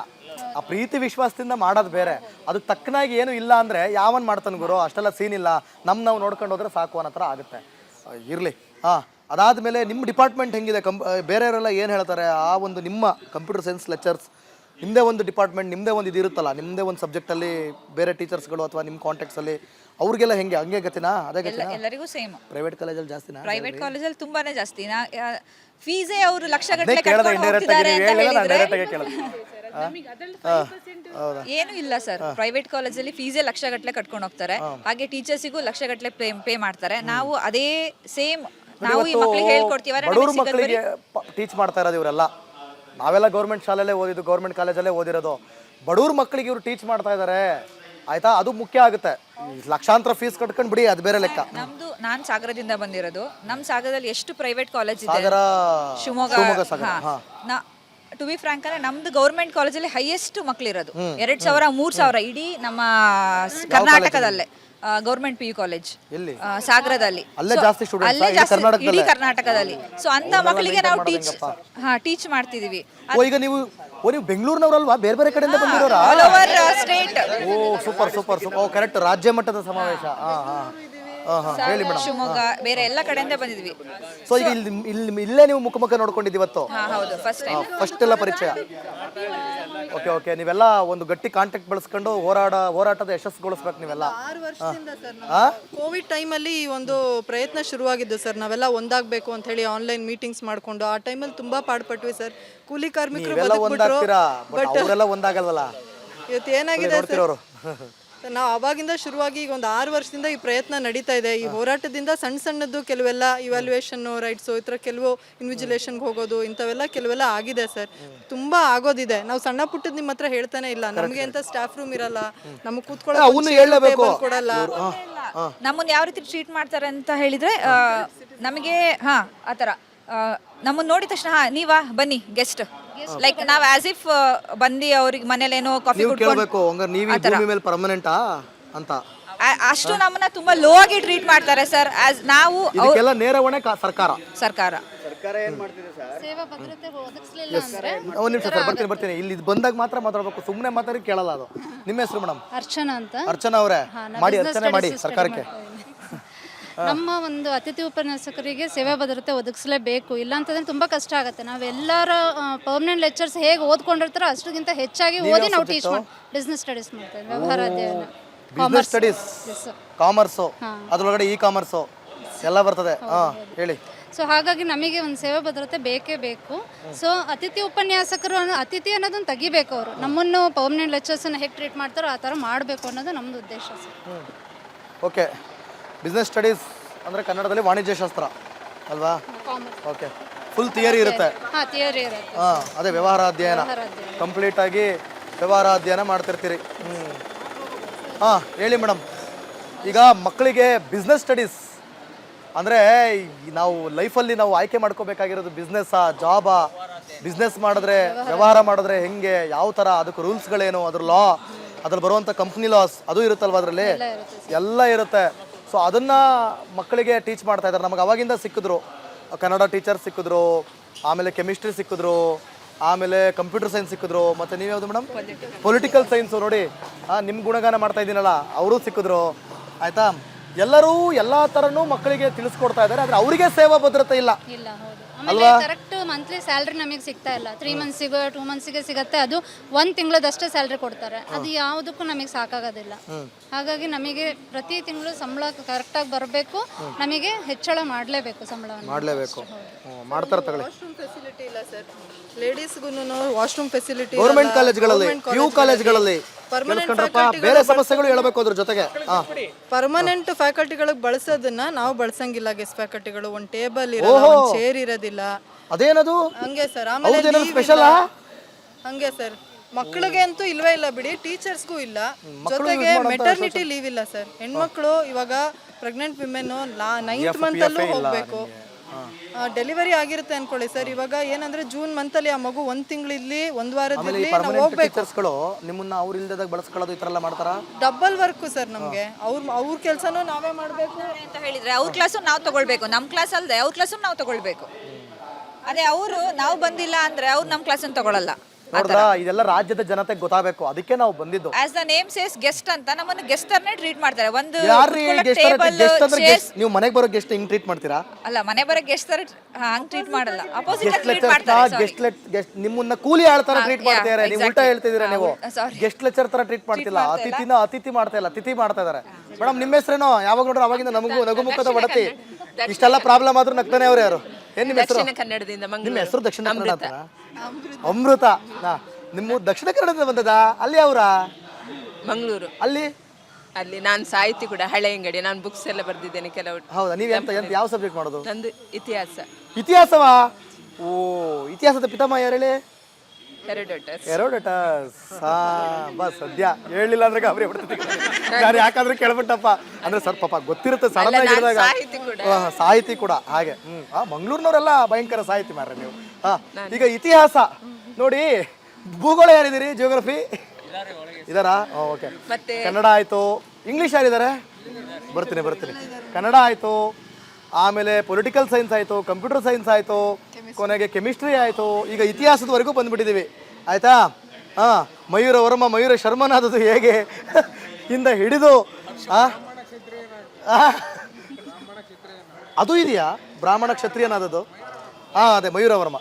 ಆ ಪ್ರೀತಿ ವಿಶ್ವಾಸದಿಂದ ಮಾಡೋದು ಬೇರೆ. ಅದಕ್ಕೆ ತಕ್ಕನಾಗಿ ಏನು ಇಲ್ಲ ಅಂದ್ರೆ ಯಾವನ್ ಮಾಡ್ತಾನೆ ಗುರು, ಅಷ್ಟೆಲ್ಲ ಸೀನ್ ಇಲ್ಲ, ನಾವು ನೋಡ್ಕೊಂಡು ಹೋದ್ರೆ ಸಾಕು ಅನ್ನೋ ಥರ ಆಗುತ್ತೆ. ಇರಲಿ. ಅದಾದಮೇಲೆ ನಿಮ್ಮ ಡಿಪಾರ್ಟ್ಮೆಂಟ್ ಹೆಂಗಿದೆ? ಬೇರೆಯವರೆಲ್ಲ ಏನು ಹೇಳ್ತಾರೆ? ಆ ಒಂದು ನಿಮ್ಮ ಕಂಪ್ಯೂಟರ್ ಸೈನ್ಸ್ ಲೆಕ್ಚರ್ಸ್, ನಿಮ್ಮದೇ ಒಂದು ಡಿಪಾರ್ಟ್ಮೆಂಟ್, ನಿಮ್ಮದೇ ಒಂದು ಇದಿರುತ್ತಲ್ಲ, ನಿಮ್ಮದೇ ಒಂದು ಸಬ್ಜೆಕ್ಟಲ್ಲಿ ಬೇರೆ ಟೀಚರ್ಸ್ಗಳು ಅಥವಾ ನಿಮ್ಮ ಕಾಂಟ್ಯಾಕ್ಟ್ಸಲ್ಲಿ ಅವ್ರಿಗೆಲ್ಲ ಹಂಗೆ ಗತಿನಾ? ಅದೇ ಗತಿನಾ? ಎಲ್ಲರಿಗೂ ಸೇಮ್. ಪ್ರೈವೇಟ್ ಕಾಲೇಜಲ್ಲಿ ಜಾಸ್ತಿನಾ? ಪ್ರೈವೇಟ್ ಕಾಲೇಜಲ್ಲಿ ತುಂಬಾನೇ ಜಾಸ್ತಿ. ಫೀಸೇ ಅವರು ಲಕ್ಷಗಟ್ಟಲೆ ಕಟ್ಕೊಂಡು ಹೋಗ್ತಿದ್ದಾರೆ ಅಂತ ಹೇಳಿದ್ರೆ ಏನು ಇಲ್ಲ ಸರ್. ಪ್ರೈವೇಟ್ ಕಾಲೇಜಲ್ಲಿ ಫೀಸೇ ಲಕ್ಷಗಟ್ಟಲೆ ಕಟ್ಕೊಂಡು ಹೋಗ್ತಾರೆ. ಹಾಗೆ ಟೀಚರ್ಸಿಗೂ ಲಕ್ಷಗಟ್ಟಲೆ ಪೇ ಮಾಡ್ತಾರೆ. ನಾವು ಅದೇ ಸೇಮ್ ನಾವು ಈ ಮಕ್ಕಳಿಗೆ ಹೇಳ್ಕೊಡ್ತೀವಿ. ಮಕ್ಕಳಿಗೆ ಟೀಚ್ ಮಾಡ್ತಾ ಇರೋದು ಇವರೆಲ್ಲ ನಾವೆಲ್ಲ ಗೌರ್ಮೆಂಟ್ ಶಾಲೆಯಲ್ಲೇ ಓದಿದ್ದು, ಗೌರ್ಮೆಂಟ್ ಕಾಲೇಜಲ್ಲೇ ಓದಿರೋದು. ಬಡವ್ರ ಮಕ್ಕಳಿಗೆ ಇವರು ಟೀಚ್ ಮಾಡ್ತಾ ಇದ್ದಾರೆ ಆಯ್ತಾ, ಅದು ಮುಖ್ಯ ಆಗುತ್ತೆ. ಲಕ್ಷಾಂತರ ಫೀಸ್ ಕಟ್ಕೊಂಡು ಬಿಡಿ, ಅದು ಬೇರೆ ಲೆಕ್ಕ. ನಾನು ಸಾಗರದಿಂದ ಬಂದಿರೋದು. ನಮ್ಮ ಸಾಗರದಲ್ಲಿ ಎಷ್ಟು ಪ್ರೈವೇಟ್ ಕಾಲೇಜ್ ಇದೆ? ಸಾಗರ ಶಿವಮೊಗ್ಗ ಸಾಗರ. ಟು ಬಿ ಫ್ರಾಂಕ್ ಅಂದ್ರೆ ನಮ್ದು ಗೌರ್ಮೆಂಟ್ ಕಾಲೇಜಲ್ಲಿ ಹೈಯೆಸ್ಟ್ ಮಕ್ಳಿರೋದು 2,000 3,000 ಇಡೀ ನಮ್ಮ ಕರ್ನಾಟಕದಲ್ಲೇ. ಗೌರ್ಮೆಂಟ್ PU ಕಾಲೇಜ್ ಎಲ್ಲಿ? ಸಾಗರದಲ್ಲಿ. ಅಲ್ಲೇ ಜಾಸ್ತಿ ಸ್ಟೂಡೆಂಟ್ಸ್ ಅಲ್ಲೇ ಜಾಸ್ತಿ ಇಡೀ ಕರ್ನಾಟಕದಲ್ಲಿ. ಸೊ ಅಂತ ಮಕ್ಕಳಿಗೆ ನಾವು ಟೀಚ್ ಮಾಡ್ತಿದೀವಿ. ಈಗ ನೀವು ಬೆಂಗಳೂರಿನವರಲ್ವಾ? ಬೇರೆ ಬೇರೆ ಕಡೆಯಿಂದ ಬಂದಿರೋರಾ? All over state. ಓ ಸೂಪರ್ ಸೂಪರ್ ಸೂಪರ್. ಓ ಕರೆಕ್ಟ್, ರಾಜ್ಯ ಮಟ್ಟದ ಸಮಾವೇಶ. ಹೇಳಿ ಮೇಡಮ್. ಶಿವಮೊಗ್ಗ ಬೇರೆ ಎಲ್ಲ ಕಡೆಯಿಂದ ಬಂದಿದ್ವಿ. ಸೊ ಈಗ ಇಲ್ಲೇ ನೀವು ಮುಖ ನೋಡ್ಕೊಂಡಿದ್ದು ಇವತ್ತು? ಹೌದು, ಫಸ್ಟ್ ಎಲ್ಲ ಪರಿಚಯ. Okay okay. ನೀವೆಲ್ಲ ಒಂದು ಗಟ್ಟಿ ಕಾಂಟ್ಯಾಕ್ಟ್ ಬಳಸ್ಕೊಂಡು ಹೋರಾಟದ ಯಶಸ್ಸುಗೊಳಿಸ್ಬೇಕು ನೀವೆಲ್ಲ. 6 ವರ್ಷದಿಂದ ಸರ್ ಕೋವಿಡ್ ಟೈಮಲ್ಲಿ ಈ ಒಂದು ಪ್ರಯತ್ನ ಶುರುವಾಗಿದ್ದು ಸರ್. ನಾವೆಲ್ಲ ಒಂದಾಗಬೇಕು ಅಂತ ಹೇಳಿ ಆನ್ಲೈನ್ ಮೀಟಿಂಗ್ಸ್ ಮಾಡ್ಕೊಂಡು ಆ ಟೈಮಲ್ಲಿ ತುಂಬಾ ಪಾಡ್ಪಟ್ವಿ ಸರ್. ಕೂಲಿ ಕಾರ್ಮಿಕರು ಒಂದಾಗ್ತೀರಾ, ಬಟ್ ಅವರೆಲ್ಲ ಒಂದಾಗಲ್ವಲ್ಲ. ಇವತ್ತು ಏನಾಗಿದೆ ಸರ್, ನಾವು ಅವಾಗಿಂದ ಶುರುವಾಗಿ ಈಗ ಒಂದು 6 ವರ್ಷದಿಂದ ಈ ಪ್ರಯತ್ನ ನಡೀತಾ ಇದೆ. ಈ ಹೋರಾಟದಿಂದ ಸಣ್ಣದ್ದು ಕೆಲವೆಲ್ಲ ಇವ್ಯಾಲ್ಯೂಯೇಷನ್ ರೈಟ್ಸು, ಈ ಥರ ಕೆಲವು ಇನ್ವಿಜಿಲೇಷನ್ಗೆ ಹೋಗೋದು, ಇಂಥವೆಲ್ಲ ಕೆಲವೆಲ್ಲ ಆಗಿದೆ ಸರ್. ತುಂಬಾ ಆಗೋದಿದೆ. ನಾವು ಸಣ್ಣ ಪುಟ್ಟದ್ ನಿಮ್ಮ ಹತ್ರ ಹೇಳ್ತಾನೆ ಇಲ್ಲ. ನಮಗೆ ಅಂತ ಸ್ಟಾಫ್ ರೂಮ್ ಇರಲ್ಲ, ನಮಗೆ ಕೂತ್ಕೊಳ್ಳೋ ಕೊಡಲ್ಲ. ನಮ್ಮನ್ನ ಯಾವ ರೀತಿ ಟ್ರೀಟ್ ಮಾಡ್ತಾರೆ ಅಂತ ಹೇಳಿದ್ರೆ, ನಮಗೆ ಆ ಥರ ನಮ್ಮನ್ನ ನೋಡಿದ ತಕ್ಷಣ ನೀವಾ ಬನ್ನಿ ಗೆಸ್ಟ್, ಲೈಕ್ ನಾವ್ ಆಸ್ ಇಫ್ ಬಂದು ಅವ್ರಿಗೆ ಮನೇಲೇನೋ ಕಾಫಿ ಕೇಳಬೇಕು, ನೀವು ಈ ಭೂಮಿ ಮೇಲೆ ಪರ್ಮನೆಂಟಾ ಅಂತ. ಅಷ್ಟು ನಮ್ಮನ್ನ ತುಂಬಾ ಲೋ ಆಗಿ ಟ್ರೀಟ್ ಮಾಡ್ತಾರೆ ಸರ್. ಆಸ್ ನಾವು ಇದಕ್ಕೆಲ್ಲ ನೇರ ಹೊಣೆ ಸರ್ಕಾರ ಏನ್ ಮಾಡ್ತಿದೆ ಸರ್? ಸೇವಾ ಭದ್ರತೆ ಒದಗಿಸಲಿಲ್ಲ ಅಂದ್ರೆ ಒಂದು ನಿಮಿಷ ಸರ್, ಬರ್ತೀನಿ. ಇಲ್ಲಿ ಬಂದಾಗ ಮಾತ್ರ ಮಾತಾಡ್ಬೇಕು, ಸುಮ್ಮನೆ ಮಾತಾಡಿ ಕೇಳಲ್ಲ ಅದು. ನಿಮ್ಮ ಹೆಸರು ಮೇಡಮ್? ಅರ್ಚನಾ ಅಂತ. ಅರ್ಚನಾ ಅವರೇ, ಮಾಡಿ ಅರ್ಚನೆ ಮಾಡಿ ಸರ್ಕಾರಕ್ಕೆ. ನಮ್ಮ ಒಂದು ಅತಿಥಿ ಉಪನ್ಯಾಸಕರಿಗೆ ಸೇವಾ ಭದ್ರತೆ ಒದಗಿಸಲೇಬೇಕು. ಇಲ್ಲ ಅಂತಂದ್ರೆ ತುಂಬಾ ಕಷ್ಟ ಆಗುತ್ತೆ. ನಾವೆಲ್ಲರೂ ಪರ್ಮನೆಂಟ್ ಲೆಕ್ಚರ್ಸ್ ಹೇಗೆ ಓದ್ಕೊಂಡಿರ್ತಾರೋ ಅಷ್ಟಕ್ಕಿಂತ ಹೆಚ್ಚಾಗಿ ಓದಿ ನಾವು ಟೀಚ್ ಮಾಡಿ ಬಿಸ್ನೆಸ್ ಸ್ಟಡೀಸ್ ಮಾಡ್ತಾ ಇದ್ವಿ. ವ್ಯವಹಾರ ಅಧ್ಯಯನ, ಬಿಸ್ನೆಸ್ ಸ್ಟಡೀಸ್, ಕಾಮರ್ಸು, ಅದರೊಳಗಡೆ ಕಾಮರ್ಸು ಎಲ್ಲ ಬರ್ತದೆ. ಹೇಳಿ. ಸೊ ಹಾಗಾಗಿ ನಮಗೆ ಒಂದು ಸೇವಾ ಭದ್ರತೆ ಬೇಕೇ ಬೇಕು. ಸೊ ಅತಿಥಿ ಉಪನ್ಯಾಸಕರು ಅತಿಥಿ ಅನ್ನೋದನ್ನು ತೆಗಿಬೇಕು. ಅವರು ನಮ್ಮನ್ನು ಪರ್ಮನೆಂಟ್ ಲೆಕ್ಚರ್ಸನ್ನು ಹೇಗೆ ಟ್ರೀಟ್ ಮಾಡ್ತಾರೋ ಆ ಥರ ಮಾಡಬೇಕು ಅನ್ನೋದು ನಮ್ಮದು ಉದ್ದೇಶ ಸರ್. ಓಕೆ. ಬಿಸ್ನೆಸ್ ಸ್ಟಡೀಸ್ ಅಂದರೆ ಕನ್ನಡದಲ್ಲಿ ವಾಣಿಜ್ಯ ಶಾಸ್ತ್ರ ಅಲ್ವಾ? ಓಕೆ. ಫುಲ್ ಥಿಯರಿ ಇರುತ್ತೆ. ಥಿಯರಿ ಇರುತ್ತೆ. ಅದೇ ವ್ಯವಹಾರ ಅಧ್ಯಯನ, ಕಂಪ್ಲೀಟ್ ಆಗಿ ವ್ಯವಹಾರ ಅಧ್ಯಯನ ಮಾಡ್ತಿರ್ತೀರಿ. ಹೇಳಿ ಮೇಡಮ್. ಈಗ ಮಕ್ಕಳಿಗೆ ಬಿಸ್ನೆಸ್ ಸ್ಟಡೀಸ್ ಅಂದರೆ ನಾವು ಲೈಫಲ್ಲಿ ನಾವು ಆಯ್ಕೆ ಮಾಡ್ಕೋಬೇಕಾಗಿರೋದು ಬಿಸ್ನೆಸ್ಸಾ ಜಾಬಾ? ಬಿಸ್ನೆಸ್ ಮಾಡಿದ್ರೆ, ವ್ಯವಹಾರ ಮಾಡಿದ್ರೆ ಹೆಂಗೆ, ಯಾವ ಥರ, ಅದಕ್ಕೆ ರೂಲ್ಸ್ಗಳೇನು, ಅದ್ರ ಲಾ, ಅದ್ರಲ್ಲಿ ಬರುವಂಥ ಕಂಪ್ನಿ ಲಾಸ್ ಅದು ಇರುತ್ತಲ್ವ, ಅದರಲ್ಲಿ ಎಲ್ಲ ಇರುತ್ತೆ. ಸೊ ಅದನ್ನು ಮಕ್ಕಳಿಗೆ ಟೀಚ್ ಮಾಡ್ತಾ ಇದ್ದಾರೆ. ನಮಗೆ ಅವಾಗಿಂದ ಸಿಕ್ಕಿದ್ರು, ಕನ್ನಡ ಟೀಚರ್ ಸಿಕ್ಕಿದ್ರು, ಆಮೇಲೆ ಕೆಮಿಸ್ಟ್ರಿ ಸಿಕ್ಕಿದ್ರು, ಆಮೇಲೆ ಕಂಪ್ಯೂಟರ್ ಸೈನ್ಸ್ ಸಿಕ್ಕಿದ್ರು, ಮತ್ತು ನೀವು ಯಾವುದು ಮೇಡಮ್? Political science. ನೋಡಿ ನಿಮ್ಮ ಗುಣಗಾನ ಮಾಡ್ತಾ ಇದ್ದೀನಲ್ಲ, ಅವರು ಸಿಕ್ಕಿದ್ರು ಆಯಿತಾ. ಎಲ್ಲರೂ ಎಲ್ಲ ಥರನೂ ಮಕ್ಕಳಿಗೆ ತಿಳಿಸ್ಕೊಡ್ತಾ ಇದ್ದಾರೆ. ಆದರೆ ಅವರಿಗೆ ಸೇವಾ ಭದ್ರತೆ ಇಲ್ಲ. ಆಮೇಲೆ ಕರೆಕ್ಟ್ ಮಂತ್ಲಿ ಸ್ಯಾಲ್ರಿ ನಮಗೆ ಸಿಗ್ತಾ ಇಲ್ಲ. 3 ಮಂತ್ಸಿಗೆ 2 ಮಂತ್ಸಿಗೆ ಸಿಗುತ್ತೆ. ಅದು 1 ತಿಂಗಳದಷ್ಟೇ ಸ್ಯಾಲ್ರಿ ಕೊಡ್ತಾರೆ. ಅದು ಯಾವುದಕ್ಕೂ ನಮಗೆ ಸಾಕಾಗೋದಿಲ್ಲ. ಹಾಗಾಗಿ ನಮಗೆ ಪ್ರತಿ ತಿಂಗಳು ಸಂಬಳ ಕರೆಕ್ಟಾಗಿ ಬರಬೇಕು. ನಮಗೆ ಹೆಚ್ಚಳ ಮಾಡಲೇಬೇಕು, ಸಂಬಳವನ್ನು ಮಾಡಲೇಬೇಕು. ಮಾಡ್ತಾರೆ ತಗೊಳ್ಳಿ. ವಾಶ್ರೂಮ್ ಫೆಸಿಲಿಟಿ ಇಲ್ಲ ಸರ್. ಲೇಡೀಸ್ಗೂ ವಾಶ್ರೂಮ್ ಫೆಸಿಲಿಟಿ ಗೌರ್ಮೆಂಟ್ ಕಾಲೇಜ್ಗಳಲ್ಲಿ, PU ಕಾಲೇಜ್ಗಳಲ್ಲಿ ಬೇರೆ ಸಮಸ್ಯೆಗಳು ಹೇಳಬೇಕು ಅದ್ರ ಜೊತೆಗೆ. ಪರ್ಮನೆಂಟ್ ಫ್ಯಾಕಲ್ಟಿಗಳಿಗೆ ಬಳಸೋದನ್ನ ನಾವು ಬಳಸಂಗಿಲ್ಲ. ಗೆಸ್ಟ್ ಫ್ಯಾಕಲ್ಟಿಗಳು ಒಂದು ಟೇಬಲ್ ಇರಲ್ಲ, ಒಂದು ಚೇರ್ ಇರೋದಿಲ್ಲ. ಅದೇನದು ಹಂಗೆ ಸರ್. ಆಮೇಲೆ ಸ್ಪೆಷಲ್ ಹಂಗೆ ಸರ್. ಮಕ್ಕಳಿಗೆ ಅಂತೂ ಇಲ್ವೇ ಇಲ್ಲ ಬಿಡಿ, ಟೀಚರ್ಸ್ಗೂ ಇಲ್ಲ. ಜೊತೆಗೆ ಮೆಟರ್ನಿಟಿ ಲೀವ್ ಇಲ್ಲ ಸರ್. ಹೆಣ್ಮಕ್ಳು ಇವಾಗ ಪ್ರೆಗ್ನೆಂಟ್ ವಿಮೆನ್ 9th ಮಂತಲ್ಲೂ ಹೋಗ್ಬೇಕು. ಡೆಲಿವರಿ ಆಗಿರುತ್ತೆ ಅನ್ಕೊಳ್ಳಿ ಸರ್. ಇವಾಗ ಏನಂದ್ರೆ ಜೂನ್ ಮಂತಲ್ಲಿ ಆ ಮಗು 1 ತಿಂಗಳಲ್ಲಿ 1 ವಾರದಲ್ಲಿ ನಾವು ಹೋಗ್ಬೇಕು. ಟೀಚರ್ಸ್ಗಳು ನಿಮ್ಮನ್ನ ಅವ್ರ ಇಲ್ದಾಗ ಬಳಸ್ಕೊಳ್ಳೋದು ಈ ಥರ ಎಲ್ಲ ಮಾಡ್ತಾರಾ? ಡಬಲ್ ವರ್ಕ್ ಸರ್ ನಮಗೆ. ಅವ್ರ ಕೆಲಸನೂ ನಾವೇ ಮಾಡಬೇಕು ಅಂತ ಹೇಳಿದ್ರೆ ಅವ್ರ ಕ್ಲಾಸು ನಾವು ತಗೊಳ್ಬೇಕು, ನಮ್ಮ ಕ್ಲಾಸ್ ಅಲ್ಲದೆ ಅವ್ರ ಕ್ಲಾಸು ನಾವು ತಗೊಳ್ಬೇಕು. ಅದೇ ಅವರು ನಾವು ಬಂದಿಲ್ಲ ಅಂದ್ರೆ ಅವ್ರು ನಮ್ಮ ಕ್ಲಾಸನ್ನು ತಗೊಳ್ಳಲ್ಲ. ನೋಡ್ರಾ, ಇದೆಲ್ಲ ರಾಜ್ಯದ ಜನತೆಗೆ ಗೊತ್ತಾಗಬೇಕು. ಅದಕ್ಕೆ ನಾವು ಬಂದಿದ್ದು. As the name says guest ಅಂತ ನಮ್ಮನ್ನು ಗೆಸ್ಟ್ ಅನ್ನೇ ಟ್ರೀಟ್ ಮಾಡ್ತಾರೆ. ಒಂದು ನೀವು ಮನೆಗೆ ಬರೋ ಗೆಸ್ಟ್ ಹಿಂಗ್ ಟ್ರೀಟ್ ಮಾಡ್ತೀರಾ? ಅಲ್ಲ, ಮನೆ ಬರೋ ಗೆಸ್ಟ್ ತರ ಹಂಗ್ ಟ್ರೀಟ್ ಮಾಡಲ್ಲ. ಅಪೋಸಿಟ್ ಟ್ರೀಟ್ ಮಾಡ್ತಾರೆ. ಗೆಸ್ಟ್ ನಿಮ್ಮನ್ನ ಕೂಲಿ ಆಳ್ ತರ ಟ್ರೀಟ್ ಮಾಡ್ತಾರೆ. ನೀವು ಉಲ್ಟಾ ಹೇಳ್ತಿದ್ದೀರಾ. ನೀವು ಗೆಸ್ಟ್ ಲೆಕ್ಚರ್ ತರ ಟ್ರೀಟ್ ಮಾಡ್ತಿಲ್ಲ. ಅತಿಥಿ ಮಾಡ್ತಾ ಇಲ್ಲ, ತಿಥಿ ಮಾಡ್ತಾ ಇದಾರೆ. ಮೇಡಮ್ ನಿಮ್ಮ ಹೆಸರೇನೋ? ಯಾವಾಗ ನೋಡ್ರೆ ಅವಾಗಿಂದ ನಗುಮುಖದ ಬಡತಿ. ಇಷ್ಟೆಲ್ಲ ಪ್ರಾಬ್ಲಮ್ ಆದ್ರೂ ನಗ್ತಾನೆ ಅವ್ರು. ಯಾರು? ಏನ್ ನಿಮ್ಮ ಹೆಸರು? ನಿಮ್ಮ ಹೆಸರು ದಕ್ಷಿಣ ಕನ್ನಡ ಅಂತ? ಅಮೃತ. ನಿಮ್ಮ ದಕ್ಷಿಣ ಕನ್ನಡದಿಂದ ಬಂದದ? ಅಲ್ಲಿ ಅವರ ಮಂಗಳೂರು. ಅಲ್ಲಿ ನಾನು ಸಾಹಿತಿ ಕೂಡ, ಹಳೆ ಅಂಗಡಿ. ನಾನು ಬುಕ್ಸ್ ಎಲ್ಲ ಬರ್ದಿದ್ದೇನೆ ಕೆಲವು. ಹೌದಾ? ನೀವು ಯಾವ ಸಬ್ಜೆಕ್ಟ್ ಮಾಡೋದು? ನಂದು ಇತಿಹಾಸ. ಇತಿಹಾಸವಾ? ಓ, ಇತಿಹಾಸದ ಪಿತಾಮಹ ಯಾರು ಹೇಳಿ? ಹೆರೋಡಟಸ್. ಬಸ್ ಸದ್ಯ ಹೇಳಿಲ್ಲ ಅಂದ್ರೆ ಗಾಬರಿ ಬಿಡ್ತೀನಿ ನಾನು, ಯಾಕಂದ್ರೆ ಕೇಳ್ಬಿಟ್ಟಪ್ಪ ಅಂದ್ರೆ ಸ್ವಲ್ಪ ಪಾಪ ಗೊತ್ತಿರುತ್ತೆ ಸಡನ್ ಆಗಿ ಹೇಳಿದಾಗ. ಸಾಹಿತಿ ಕೂಡ ಹಾಗೆ. ಮಂಗಳೂರಿನವರೆಲ್ಲ ಭಯಂಕರ ಸಾಹಿತಿ ಮಾರ್ರೆ ನೀವು. ಈಗ ಇತಿಹಾಸ ನೋಡಿ, ಭೂಗೋಳ ಯಾರಿದ್ದೀರಿ? ಜಿಯೋಗ್ರಫಿ ಇದಾರಾ? ಓಕೆ. ಕನ್ನಡ ಆಯ್ತು, ಇಂಗ್ಲೀಷ್ ಯಾರಿದ್ದಾರೆ? ಬರ್ತೀನಿ. ಕನ್ನಡ ಆಯ್ತು, ಆಮೇಲೆ ಪೊಲಿಟಿಕಲ್ ಸೈನ್ಸ್ ಆಯಿತು, ಕಂಪ್ಯೂಟರ್ ಸೈನ್ಸ್ ಆಯಿತು, ಕೊನೆಗೆ ಕೆಮಿಸ್ಟ್ರಿ ಆಯಿತು, ಈಗ ಇತಿಹಾಸದವರೆಗೂ ಬಂದುಬಿಟ್ಟಿದ್ದೀವಿ ಆಯಿತಾ. ಮಯೂರ ವರ್ಮ, ಮಯೂರ ಶರ್ಮನಾದದ್ದು ಹೇಗೆ ಇಂದ ಹಿಡಿದು ಅದು ಇದೆಯಾ? ಬ್ರಾಹ್ಮಣ ಕ್ಷತ್ರಿಯನಾದದ್ದು ಅದೇ ಮಯೂರ ವರ್ಮ.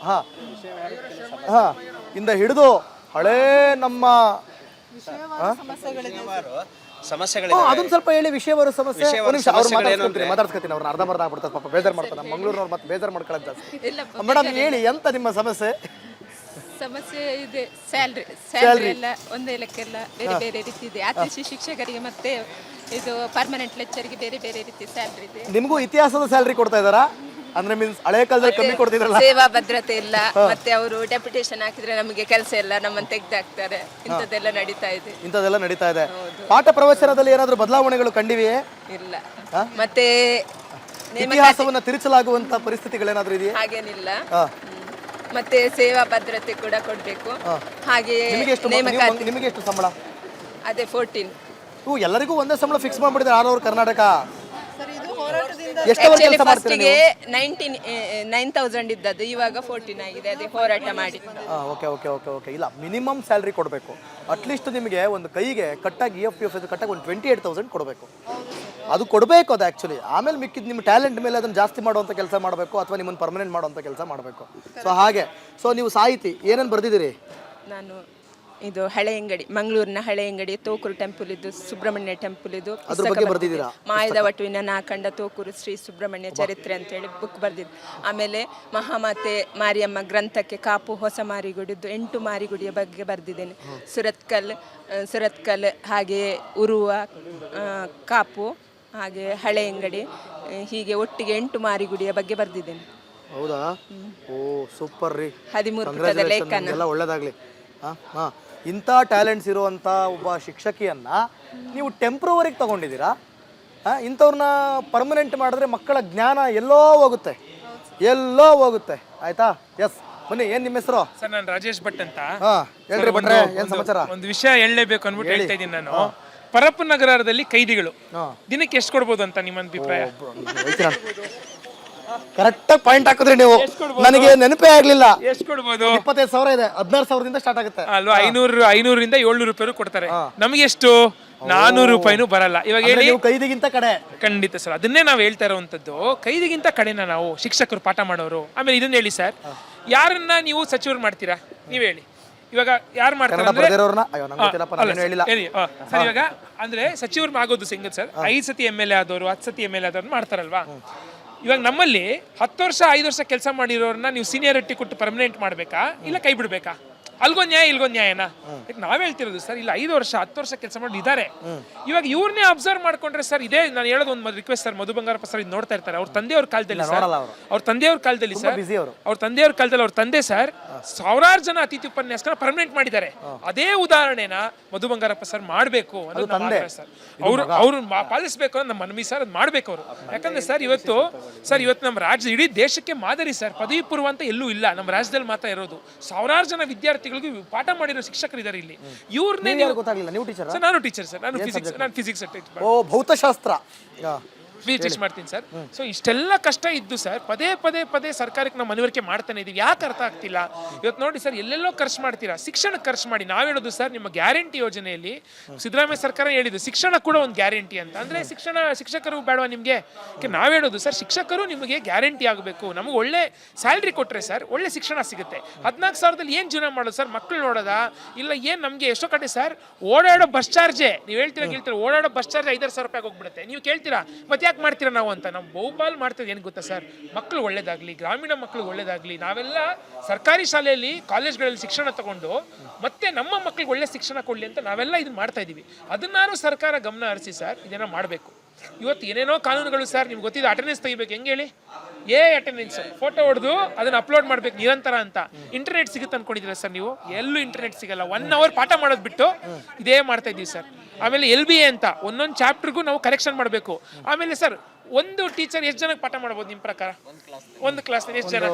ಇಂದ ಹಿಡಿದು ಹಳೇ ನಮ್ಮ ಅದನ್ನ ಸ್ವಲ್ಪ ಹೇಳಿ. ವಿಷಯವಾರು ಸಮಸ್ಯೆ ಅವ್ರು ಮಾತಾಡ್ಸ್ಕೊತೀನಿ, ಅವ್ರನ್ನ ಅರ್ಧಂಬರ್ಧ ಆಗ್ಬಿಡ್ತಾರೆ ಪಾಪ, ಬೇಜಾರು ಮಾಡ್ತಾರೆ. ನಮ್ಮ ಮಂಗಳೂರಿನವ್ರು ಮತ್ತೆ ಬೇಜಾರು ಮಾಡ್ಕೊಳ್ಳೋದು ಜಾಸ್ತಿ. ಮೇಡಮ್ ಹೇಳಿ, ಎಂತ ನಿಮ್ಮ ಸಮಸ್ಯೆ? ಸಮಸ್ಯೆ ಇದೆ, ಸ್ಯಾಲ್ರಿ ಎಲ್ಲ ಒಂದೇ ಲೆಕ್ಕೆಲ್ಲ ಬೇರೆ ಬೇರೆ ರೀತಿ ಇದೆ. ಆರ್ಟಿಸಿ ಶಿಕ್ಷಕರಿಗೆ ಮತ್ತೆ ಇದು ಪರ್ಮನೆಂಟ್ ಲೆಕ್ಚರ್ಗೆ ಬೇರೆ ಬೇರೆ ರೀತಿ ಸ್ಯಾಲ್ರಿ ಇದೆ. ನಿಮಗೂ ಇತಿಹಾಸದ ಸ್ಯಾಲ್ರಿ ಕೊಡ್ತಾ ಇದ್ದಾರಾ? ಅಂದ್ರೆ ಮೀನ್ಸ್ ಹಳೆ ಕಾಲದಲ್ಲಿ ಕಮ್ಮಿ ಕೊಡ್ತಿದ್ರಲ್ಲ? ಸೇವಾ ಭದ್ರತೆ ಇಲ್ಲ, ಮತ್ತೆ ಅವರು ಡೆಪ್ಯುಟೇಷನ್ ಹಾಕಿದ್ರೆ ನಮಗೆ ಕೆಲಸ ಇಲ್ಲ, ನಮ್ಮನ್ನು ತೆಗ್ದಾಕ್ತಾರೆ. ಇಂಥದ್ದೆಲ್ಲ ನಡೀತಾ ಇದೆ. ಪಾಠ ಪ್ರವಚನದಲ್ಲಿ ಏನಾದರೂ ಬದಲಾವಣೆಗಳು ಕಂಡಿವೆಯೇ? ಇಲ್ಲ. ಮತ್ತೆ ಇತಿಹಾಸವನ್ನ ತಿರುಚಲಾಗುವಂತ ಪರಿಸ್ಥಿತಿಗಳೇನಾದ್ರೂ ಇದೆಯಾ? ಹಾಗೇನಿಲ್ಲ. ಮತ್ತೆ ಸೇವಾ ಭದ್ರತೆ ಕೂಡ ಕೊಡ್ಬೇಕು. ಹಾಗೆ ನಿಮಗೆ ಎಷ್ಟು ಸಂಬಳ? ಅದೇ 14. ಎಲ್ಲರಿಗೂ ಒಂದೇ ಸಂಬಳ ಫಿಕ್ಸ್ ಮಾಡ್ಬಿಟ್ಟಿದ್ದಾರೆ ಆಲ್ ಓವರ್ ಕರ್ನಾಟಕ. ಫಸ್ಟಿಗೆ 9,000 ಇದ್ದದ್ದು, ಇವಾಗ 14 ಆಗಿದೆ. ಅದೇ ಹೋರಾಟ ಮಾಡಿ. ಓಕೆ. ಇಲ್ಲ, ಮಿನಿಮಮ್ ಸ್ಯಾಲ್ರಿ ಕೊಡಬೇಕು. ಅಟ್ಲೀಸ್ಟ್ ನಿಮಗೆ ಒಂದು ಕೈಗೆ ಕಟ್ಟಾಗಿ EFPF ಕಟ್ಟಾಗಿ ಒಂದು 28,000 ಕೊಡಬೇಕು. ಅದು ಕೊಡಬೇಕು. ಅದು ಆ್ಯಕ್ಚುಲಿ ಆಮೇಲೆ ಮಿಕ್ಕಿದ್ದು ನಿಮ್ಮ ಟ್ಯಾಲೆಂಟ್ ಮೇಲೆ ಅದನ್ನು ಜಾಸ್ತಿ ಮಾಡುವಂಥ ಕೆಲಸ ಮಾಡಬೇಕು, ಅಥವಾ ನಿಮ್ಮನ್ನು ಪರ್ಮನೆಂಟ್ ಮಾಡುವಂಥ ಕೆಲಸ ಮಾಡಬೇಕು. ಸೊ ಹಾಗೆ. ಸೊ ನೀವು ಸಾಹಿತಿ ಏನೇನು ಬರೆದಿದ್ದೀರಿ? ನಾನು ಇದು ಹಳೆ ಅಂಗಡಿ, ಮಂಗಳೂರಿನ ಹಳೆ ಅಂಗಡಿ, ತೋಕೂರು ಟೆಂಪಲ್ ಇದ್ದು, ಸುಬ್ರಹ್ಮಣ್ಯ ಟೆಂಪಲ್ ಇದ್ದು, ಮಾಯದ ವಟುವಿನ ನಾಕಂಡ ತೋಕೂರು ಶ್ರೀ ಸುಬ್ರಹ್ಮಣ್ಯ ಚರಿತ್ರೆ ಅಂತೇಳಿ ಬುಕ್ ಬರ್ದಿದ್ದು. ಆಮೇಲೆ ಮಹಾಮಾತೆ ಮಾರಿಯಮ್ಮ ಗ್ರಂಥಕ್ಕೆ ಕಾಪು ಹೊಸ ಮಾರಿಗುಡಿದ್ದು 8 ಮಾರಿಗುಡಿಯ ಬಗ್ಗೆ ಬರೆದಿದ್ದೇನೆ. ಸುರತ್ಕಲ್ ಹಾಗೆ ಉರುವ ಕಾಪು ಹಾಗೆ ಹಳೆ ಅಂಗಡಿ, ಹೀಗೆ ಒಟ್ಟಿಗೆ 8 ಮಾರಿಗುಡಿಯ ಬಗ್ಗೆ ಬರೆದಿದ್ದೇನೆ. ಹೌದಾ? ಓ ಸೂಪರ್ ರೀ. 13 ಪುಟದ ಲೇಖನ. ಎಲ್ಲ ಒಳ್ಳೇದಾಗಲಿ. ಇಂಥ ಟ್ಯಾಲೆಂಟ್ಸ್ ಇರುವಂಥ ಒಬ್ಬ ಶಿಕ್ಷಕಿಯನ್ನ ನೀವು ಟೆಂಪ್ರವರಿಗೆ ತಗೊಂಡಿದ್ದೀರಾ. ಇಂಥವ್ರನ್ನ ಪರ್ಮನೆಂಟ್ ಮಾಡಿದ್ರೆ ಮಕ್ಕಳ ಜ್ಞಾನ ಎಲ್ಲೋ ಹೋಗುತ್ತೆ. ಆಯ್ತಾ? ಎಸ್, ಬನ್ನಿ. ಏನ್ ನಿಮ್ಮ ಹೆಸರು? ಸರ್, ನಾನು ರಾಜೇಶ್ ಭಟ್ ಅಂತ. ಹೇಳ್ರಿ ಭಟ್ರೆ, ಏನ್ ಸಮಾಚಾರ? ಒಂದು ವಿಷಯ ಹೇಳಲೇಬೇಕು ಅಂದ್ಬಿಟ್ಟು ಹೇಳ್ತಾ ಇದ್ದೀನಿ ನಾನು. ಪರಪ್ಪು ನಗರದಲ್ಲಿ ಕೈದಿಗಳು ದಿನಕ್ಕೆ ಎಷ್ಟು ಕೊಡ್ಬೋದು ಅಂತ ನಿಮ್ಮ ಅಭಿಪ್ರಾಯ? ಕರೆಕ್ಟಾಗಿ ಪಾಯಿಂಟ್ ಹಾಕಿದ್ರಿ ನೀವು. ನನಗೆ ನೆನಪೇ ಆಗ್ಲಿಲ್ಲ. ಎಷ್ಟು ಕೊಡ್ಬೋದು? 25,000 ಇದೆ. 16,000 ಸ್ಟಾರ್ಟ್ ಆಗುತ್ತೆ ಅಲ್ವಾ? 500ರಿಂದ 700 ರೂಪಾಯಿ ಕೊಡ್ತಾರೆ. ನಮಗೆ ಎಷ್ಟು? 400 ರೂಪಾಯಿನೂ ಬರಲ್ಲ. ಇವಾಗ ಹೇಳಿ, ಕೈದಿಗಿಂತ ಕಡೆ. ಖಂಡಿತ ಸರ್, ಅದನ್ನೇ ನಾವು ಹೇಳ್ತಾ ಇರುವಂತದ್ದು. ಕೈದಿಗಿಂತ ಕಡೆನ ನಾವು ಶಿಕ್ಷಕರು, ಪಾಠ ಮಾಡೋರು. ಆಮೇಲೆ ಇದನ್ನ ಹೇಳಿ ಸರ್, ಯಾರನ್ನ ನೀವು ಸಚಿವರು ಮಾಡ್ತೀರಾ? ನೀವ್ ಹೇಳಿ. ಇವಾಗ ಯಾರು ಮಾಡ್ತಾರೆ ಸರ್? ಇವಾಗ ಅಂದ್ರೆ ಸಚಿವರು ಆಗೋದು ಸಿಂಗಲ್ ಸರ್, 5 ಸತಿ MLA ಆದವರು, 10 ಸತಿ MLA ಆದವ್ರು ಮಾಡ್ತಾರಲ್ವಾ? ಇವಾಗ ನಮ್ಮಲ್ಲಿ 10 ವರ್ಷ 5 ವರ್ಷ ಕೆಲಸ ಮಾಡಿರೋರನ್ನ ನೀವು ಸೀನಿಯಾರಿಟಿ ಕೊಟ್ಟು ಪರ್ಮನೆಂಟ್ ಮಾಡ್ಬೇಕಾ, ಇಲ್ಲ ಕೈ ಬಿಡ್ಬೇಕಾ? ಅಲ್ಗೊಂದು ನ್ಯಾಯ, ಇಲ್ಗೊಂದು ನ್ಯಾಯನಾ? ನಾವ್ ಹೇಳ್ತಿರೋದು ಸರ್, ಇಲ್ಲ 5 ವರ್ಷ 10 ವರ್ಷ ಕೆಲಸ ಮಾಡಿ ಇದ್ದಾರೆ. ಇವಾಗ ಇವ್ರನ್ನೇ ಅಬ್ಸರ್ವ್ ಮಾಡ್ಕೊಂಡ್ರೆ ಸರ್, ಇದೇ ನಾನು ಹೇಳೋದು ಒಂದು request sir, Madhu Bangarappa sir ಇದು ನೋಡ್ತಾ ಇರ್ತಾರೆ. ಅವ್ರ ತಂದೆಯವ್ರ ಕಾಲದಲ್ಲಿ ಸರ್, ಅವ್ರ ತಂದೆಯವ್ರ ಕಾಲದಲ್ಲಿ ಅವ್ರ ತಂದೆ ಸರ್ ಸಾವಿರಾರು ಜನ ಅತಿಥಿ ಉಪನ್ಯಾಸಕರ ಪರ್ಮನೆಂಟ್ ಮಾಡಿದ್ದಾರೆ. ಅದೇ ಉದಾಹರಣೆನ ಮಧು ಬಂಗಾರಪ್ಪ ಸರ್ ಮಾಡಬೇಕು ಅನ್ನೋದು ನಮ್ಮ ಆಗ್ರಹ ಸರ್. ಅವ್ರು ಪಾಲಿಸಬೇಕು ಅನ್ನೋ ನಮ್ಮ ಮನವಿ ಸರ್. ಅದು ಮಾಡ್ಬೇಕು ಅವರು. ಯಾಕಂದ್ರೆ ಸರ್ ಇವತ್ತು ನಮ್ಮ ರಾಜ್ಯ ಇಡೀ ದೇಶಕ್ಕೆ ಮಾದರಿ ಸರ್. ಪದವಿ ಪೂರ್ವ ಅಂತ ಎಲ್ಲೂ ಇಲ್ಲ, ನಮ್ಮ ರಾಜ್ಯದಲ್ಲಿ ಮಾತ್ರ ಇರೋದು. ಸಾವಿರಾರು ಜನ ವಿದ್ಯಾರ್ಥಿಗಳಿಗೆ ಪಾಠ ಮಾಡಿರೋ ಶಿಕ್ಷಕರು ಇದ್ದಾರೆ ಇಲ್ಲಿ. ಇವ್ರನ್ನೇ ಗೊತ್ತಾಗ್ಲಿಲ್ಲ. ನೀವು ಟೀಚರ್? ನಾನು ಟೀಚರ್ ಸರ್. ನಾನು ಫಿಸಿಕ್ಸ್ ಭೌತಶಾಸ್ತ್ರ ಟೀಚ್ ಮಾಡ್ತೀನಿ ಸರ್. ಸೊ ಇಷ್ಟೆಲ್ಲ ಕಷ್ಟ ಇದ್ದು ಸರ್ ಪದೇ ಸರ್ಕಾರಕ್ಕೆ ನಾವು ಮನವರಿಕೆ ಮಾಡ್ತಾನೆ ಇದೀವಿ. ಯಾಕೆ ಅರ್ಥ ಆಗ್ತಿಲ್ಲ? ಇವತ್ತು ನೋಡಿ ಸರ್, ಎಲ್ಲೆಲ್ಲೋ ಖರ್ಚು ಮಾಡ್ತೀರಾ, ಶಿಕ್ಷಣಕ್ಕೆ ಖರ್ಚು ಮಾಡಿ. ನಾವು ಹೇಳೋದು ಸರ್, ನಿಮ್ಮ ಗ್ಯಾರಂಟಿ ಯೋಜನೆಯಲ್ಲಿ ಸಿದ್ದರಾಮಯ್ಯ ಸರ್ಕಾರ ಹೇಳಿದ್ದು ಶಿಕ್ಷಣ ಕೂಡ ಒಂದು ಗ್ಯಾರಂಟಿ ಅಂತ. ಅಂದ್ರೆ ಶಿಕ್ಷಕರು ಬೇಡವಾ ನಿಮ್ಗೆ? ನಾವು ಹೇಳೋದು ಸರ್, ಶಿಕ್ಷಕರು ನಿಮಗೆ ಗ್ಯಾರಂಟಿ ಆಗಬೇಕು. ನಮಗೆ ಒಳ್ಳೆ ಸ್ಯಾಲ್ರಿ ಕೊಟ್ರೆ ಸರ್ ಒಳ್ಳೆ ಶಿಕ್ಷಣ ಸಿಗುತ್ತೆ. 14,000ದಲ್ಲಿ ಏನ್ ಜೀವನ ಮಾಡೋದು ಸರ್? ಮಕ್ಕಳು ನೋಡೋದಾ? ಇಲ್ಲ ಏನ್ ನಮ್ಗೆ ಎಷ್ಟೋ ಕಡೆ ಸರ್ ಓಡಾಡೋ ಬಸ್ ಚಾರ್ಜೇ, ನೀವು ಹೇಳ್ತೀರಾ ಓಡಾಡೋ ಬಸ್ ಚಾರ್ಜ್ 5,000 ರೂಪಾಯಿ ಹೋಗ್ಬಿಡುತ್ತೆ. ನೀವು ಕೇಳ್ತೀರಾ ಮತ್ತೆ ಯಾಕೆ ಮಾಡ್ತೀರಾ ನಾವು ಅಂತ? ನಾವು ಬಹುಪಾಲ್ ಮಾಡ್ತೀವಿ. ಏನು ಗೊತ್ತಾ ಸರ್, ಮಕ್ಕಳು ಒಳ್ಳೇದಾಗ್ಲಿ, ಗ್ರಾಮೀಣ ಮಕ್ಕಳು ಒಳ್ಳೇದಾಗ್ಲಿ. ನಾವೆಲ್ಲ ಸರ್ಕಾರಿ ಶಾಲೆಯಲ್ಲಿ ಕಾಲೇಜ್ಗಳಲ್ಲಿ ಶಿಕ್ಷಣ ತಗೊಂಡು ಮತ್ತೆ ನಮ್ಮ ಮಕ್ಕಳಿಗೆ ಒಳ್ಳೆ ಶಿಕ್ಷಣ ಕೊಡ್ಲಿ ಅಂತ ನಾವೆಲ್ಲ ಇದನ್ನ ಮಾಡ್ತಾ ಇದೀವಿ. ಅದನ್ನಾರು ಸರ್ಕಾರ ಗಮನ ಹರಿಸಿ ಸರ್ ಇದನ್ನ ಮಾಡಬೇಕು. ಇವತ್ತು ಏನೇನೋ ಕಾನೂನುಗಳು ಸರ್, ನಿಮ್ಗೆ ಗೊತ್ತಿದೆ, ಅಟೆಂಡೆನ್ಸ್ ತೆಗಿಬೇಕು. ಹೆಂಗೆ ಹೇಳಿ? ಅಟೆಂಡೆನ್ಸ್ ಫೋಟೋ ಹೊಡೆದು ಅದನ್ನ ಅಪ್ಲೋಡ್ ಮಾಡ್ಬೇಕು ನಿರಂತರ ಅಂತ. ಇಂಟರ್ನೆಟ್ ಸಿಗುತ್ತೆ ಅನ್ಕೊಂಡಿದ್ದೀರಾ ಸರ್ ನೀವು? ಎಲ್ಲೂ ಇಂಟರ್ನೆಟ್ ಸಿಗಲ್ಲ. 1 hour ಪಾಠ ಮಾಡೋದು ಬಿಟ್ಟು ಇದೇ ಮಾಡ್ತಾ ಇದ್ದೀವಿ ಸರ್. ಆಮೇಲೆ LBA ಅಂತ ಒಂದೊಂದು ಚಾಪ್ಟರ್ಗೂ ನಾವು ಕರೆಕ್ಷನ್ ಮಾಡಬೇಕು. ಆಮೇಲೆ ಸರ್ ಒಂದು ಟೀಚರ್ ಎಷ್ಟು ಜನಕ್ಕೆ ಪಾಠ ಮಾಡ್ಬೋದು ನಿಮ್ಮ ಪ್ರಕಾರ? ಒಂದು ಕ್ಲಾಸ್ ಎಷ್ಟು ಜನ?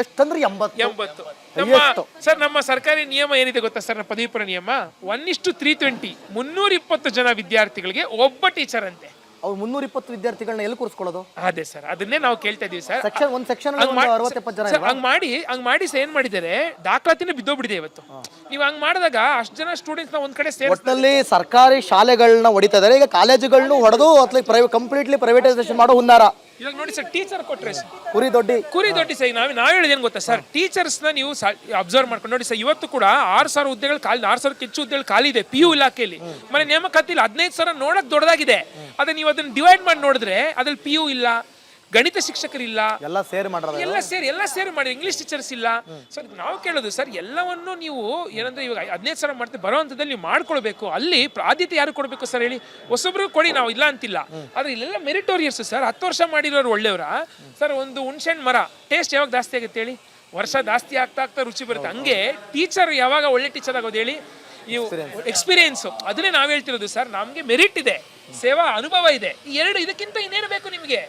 ಎಷ್ಟಂದ್ರೆ 80. ನಮ್ಮ ಸರ್ಕಾರಿ ನಿಯಮ ಏನಿದೆ ಗೊತ್ತಾ ಸರ್? ನಮ್ಮ ಪದವಿ ಪೂರ್ವ ನಿಯಮ 1:320 320 ಜನ ವಿದ್ಯಾರ್ಥಿಗಳಿಗೆ ಒಬ್ಬ ಟೀಚರ್ ಅಂತೆ. ಅವ್ರು 320 ವಿದ್ಯಾರ್ಥಿಗಳನ್ನ ಎಲ್ಲಿ ಕೂರಿಸ್ಕೊಳ್ಳೋದು? ಅದೇ ಸರ್, ಅದನ್ನೇ ನಾವು ಕೇಳ್ತಾ ಇದೀವಿ ಸರ್. ಒಂದು ಸೆಕ್ಷನ್ 60-70 ಜನ ಹಂಗ್ ಮಾಡಿ ಏನ್ ಮಾಡಿದ್ದಾರೆ, ದಾಖಲಾತಿನೇ ಬಿದ್ದೋಗ್ಬಿಟ್ಟಿದೆ ಇವತ್ತು. ನೀವು ಹಂಗ್ ಮಾಡಿದಾಗ ಅಷ್ಟು ಜನ ಸ್ಟೂಡೆಂಟ್ಸ್ ನ ಒಂದ್ ಕಡೆ ಒಟ್ಟಿನಲ್ಲಿ ಸರ್ಕಾರಿ ಶಾಲೆಗಳನ್ನ ಹೊಡಿತಾ ಇದಾರೆ. ಈಗ ಕಾಲೇಜುಗಳನ್ನು ಹೊಡೆದು ಅಥವಾ ಕಂಪ್ಲೀಟ್ಲಿ ಪ್ರೈವೇಟೈಸೇಷನ್ ಮಾಡೋ ಹುನ್ನಾರ. ಇವಾಗ ನೋಡಿ ಸರ್, ಟೀಚರ್ ಕೊಟ್ರೆ ಕುರಿ ದೊಡ್ಡಿ ಸರ್, ನಾವ್ ಹೇಳೋದೇನು ಗೊತ್ತಾ ಸರ್, ಟೀಚರ್ಸ್ ನ ನೀವು ಅಬ್ಸರ್ವ್ ಮಾಡ್ಕೊಂಡು ನೋಡಿ ಸರ್, ಇವತ್ತು ಕೂಡ 6,000 ಹುದ್ದೆಗಳು ಖಾಲಿ, 6,000 ಹೆಚ್ಚು ಹುದ್ದೆಗಳು ಖಾಲಿ ಇದೆ PU ಇಲಾಖೆಯಲ್ಲಿ. ಮನೆ ನೇಮಕಾತಿ ಇಲ್ಲ, 15,000 ನೋಡಕ್ ದೊಡ್ಡದಾಗಿದೆ. ಅದನ್ನ ನೀವು ಅದನ್ನ ಡಿವೈಡ್ ಮಾಡಿ ನೋಡಿದ್ರೆ ಅದ್ರಲ್ಲಿ PU ಇಲ್ಲ, ಗಣಿತ ಶಿಕ್ಷಕರಿಲ್ಲ, ಎಲ್ಲ ಸೇರಿ ಮಾಡಿ, ಇಂಗ್ಲಿಷ್ ಟೀಚರ್ಸ್ ಇಲ್ಲ. ಸರ್ ನಾವು ಕೇಳೋದು ಸರ್, ಎಲ್ಲವನ್ನು ನೀವು ಏನಂದ್ರೆ ಇವಾಗ 15,000 ಮಾಡ್ತೀವಿ, ಬರೋ ಹಂತದಲ್ಲಿ ನೀವು ಮಾಡ್ಕೊಳ್ಬೇಕು. ಅಲ್ಲಿ ಆದ್ಯತೆ ಯಾರು ಕೊಡಬೇಕು ಸರ್ ಹೇಳಿ? ಹೊಸಬ್ರು ಕೊಡಿ, ನಾವು ಇಲ್ಲ ಅಂತಿಲ್ಲ, ಆದ್ರೆ ಇಲ್ಲೆಲ್ಲ ಮೆರಿಟೋರಿಯಸ್ ಸರ್. 10 ವರ್ಷ ಮಾಡಿರೋರು ಒಳ್ಳೆಯವರ ಸರ್. ಒಂದು ಹುಣಸೆಹಣ್ಣು ಮರ ಟೇಸ್ಟ್ ಯಾವಾಗ ಜಾಸ್ತಿ ಆಗುತ್ತೆ ಹೇಳಿ? ವರ್ಷ ಜಾಸ್ತಿ ಆಗ್ತಾ ರುಚಿ ಬರುತ್ತೆ. ಹಂಗೆ ಟೀಚರ್ ಯಾವಾಗ ಒಳ್ಳೆ ಟೀಚರ್ ಆಗೋದು ಹೇಳಿ? ನೀವು ಎಕ್ಸ್ಪೀರಿಯನ್ಸ್, ಅದನ್ನೇ ನಾವ್ ಹೇಳ್ತಿರೋದು ಸರ್. ನಮ್ಗೆ ಮೆರಿಟ್ ಇದೆ, ಸೇವಾ ಅನುಭವ ಇದೆ, ಈ ಎರಡು. ಇದಕ್ಕಿಂತ ಇನ್ನೇನು ಬೇಕು ನಿಮಗೆ?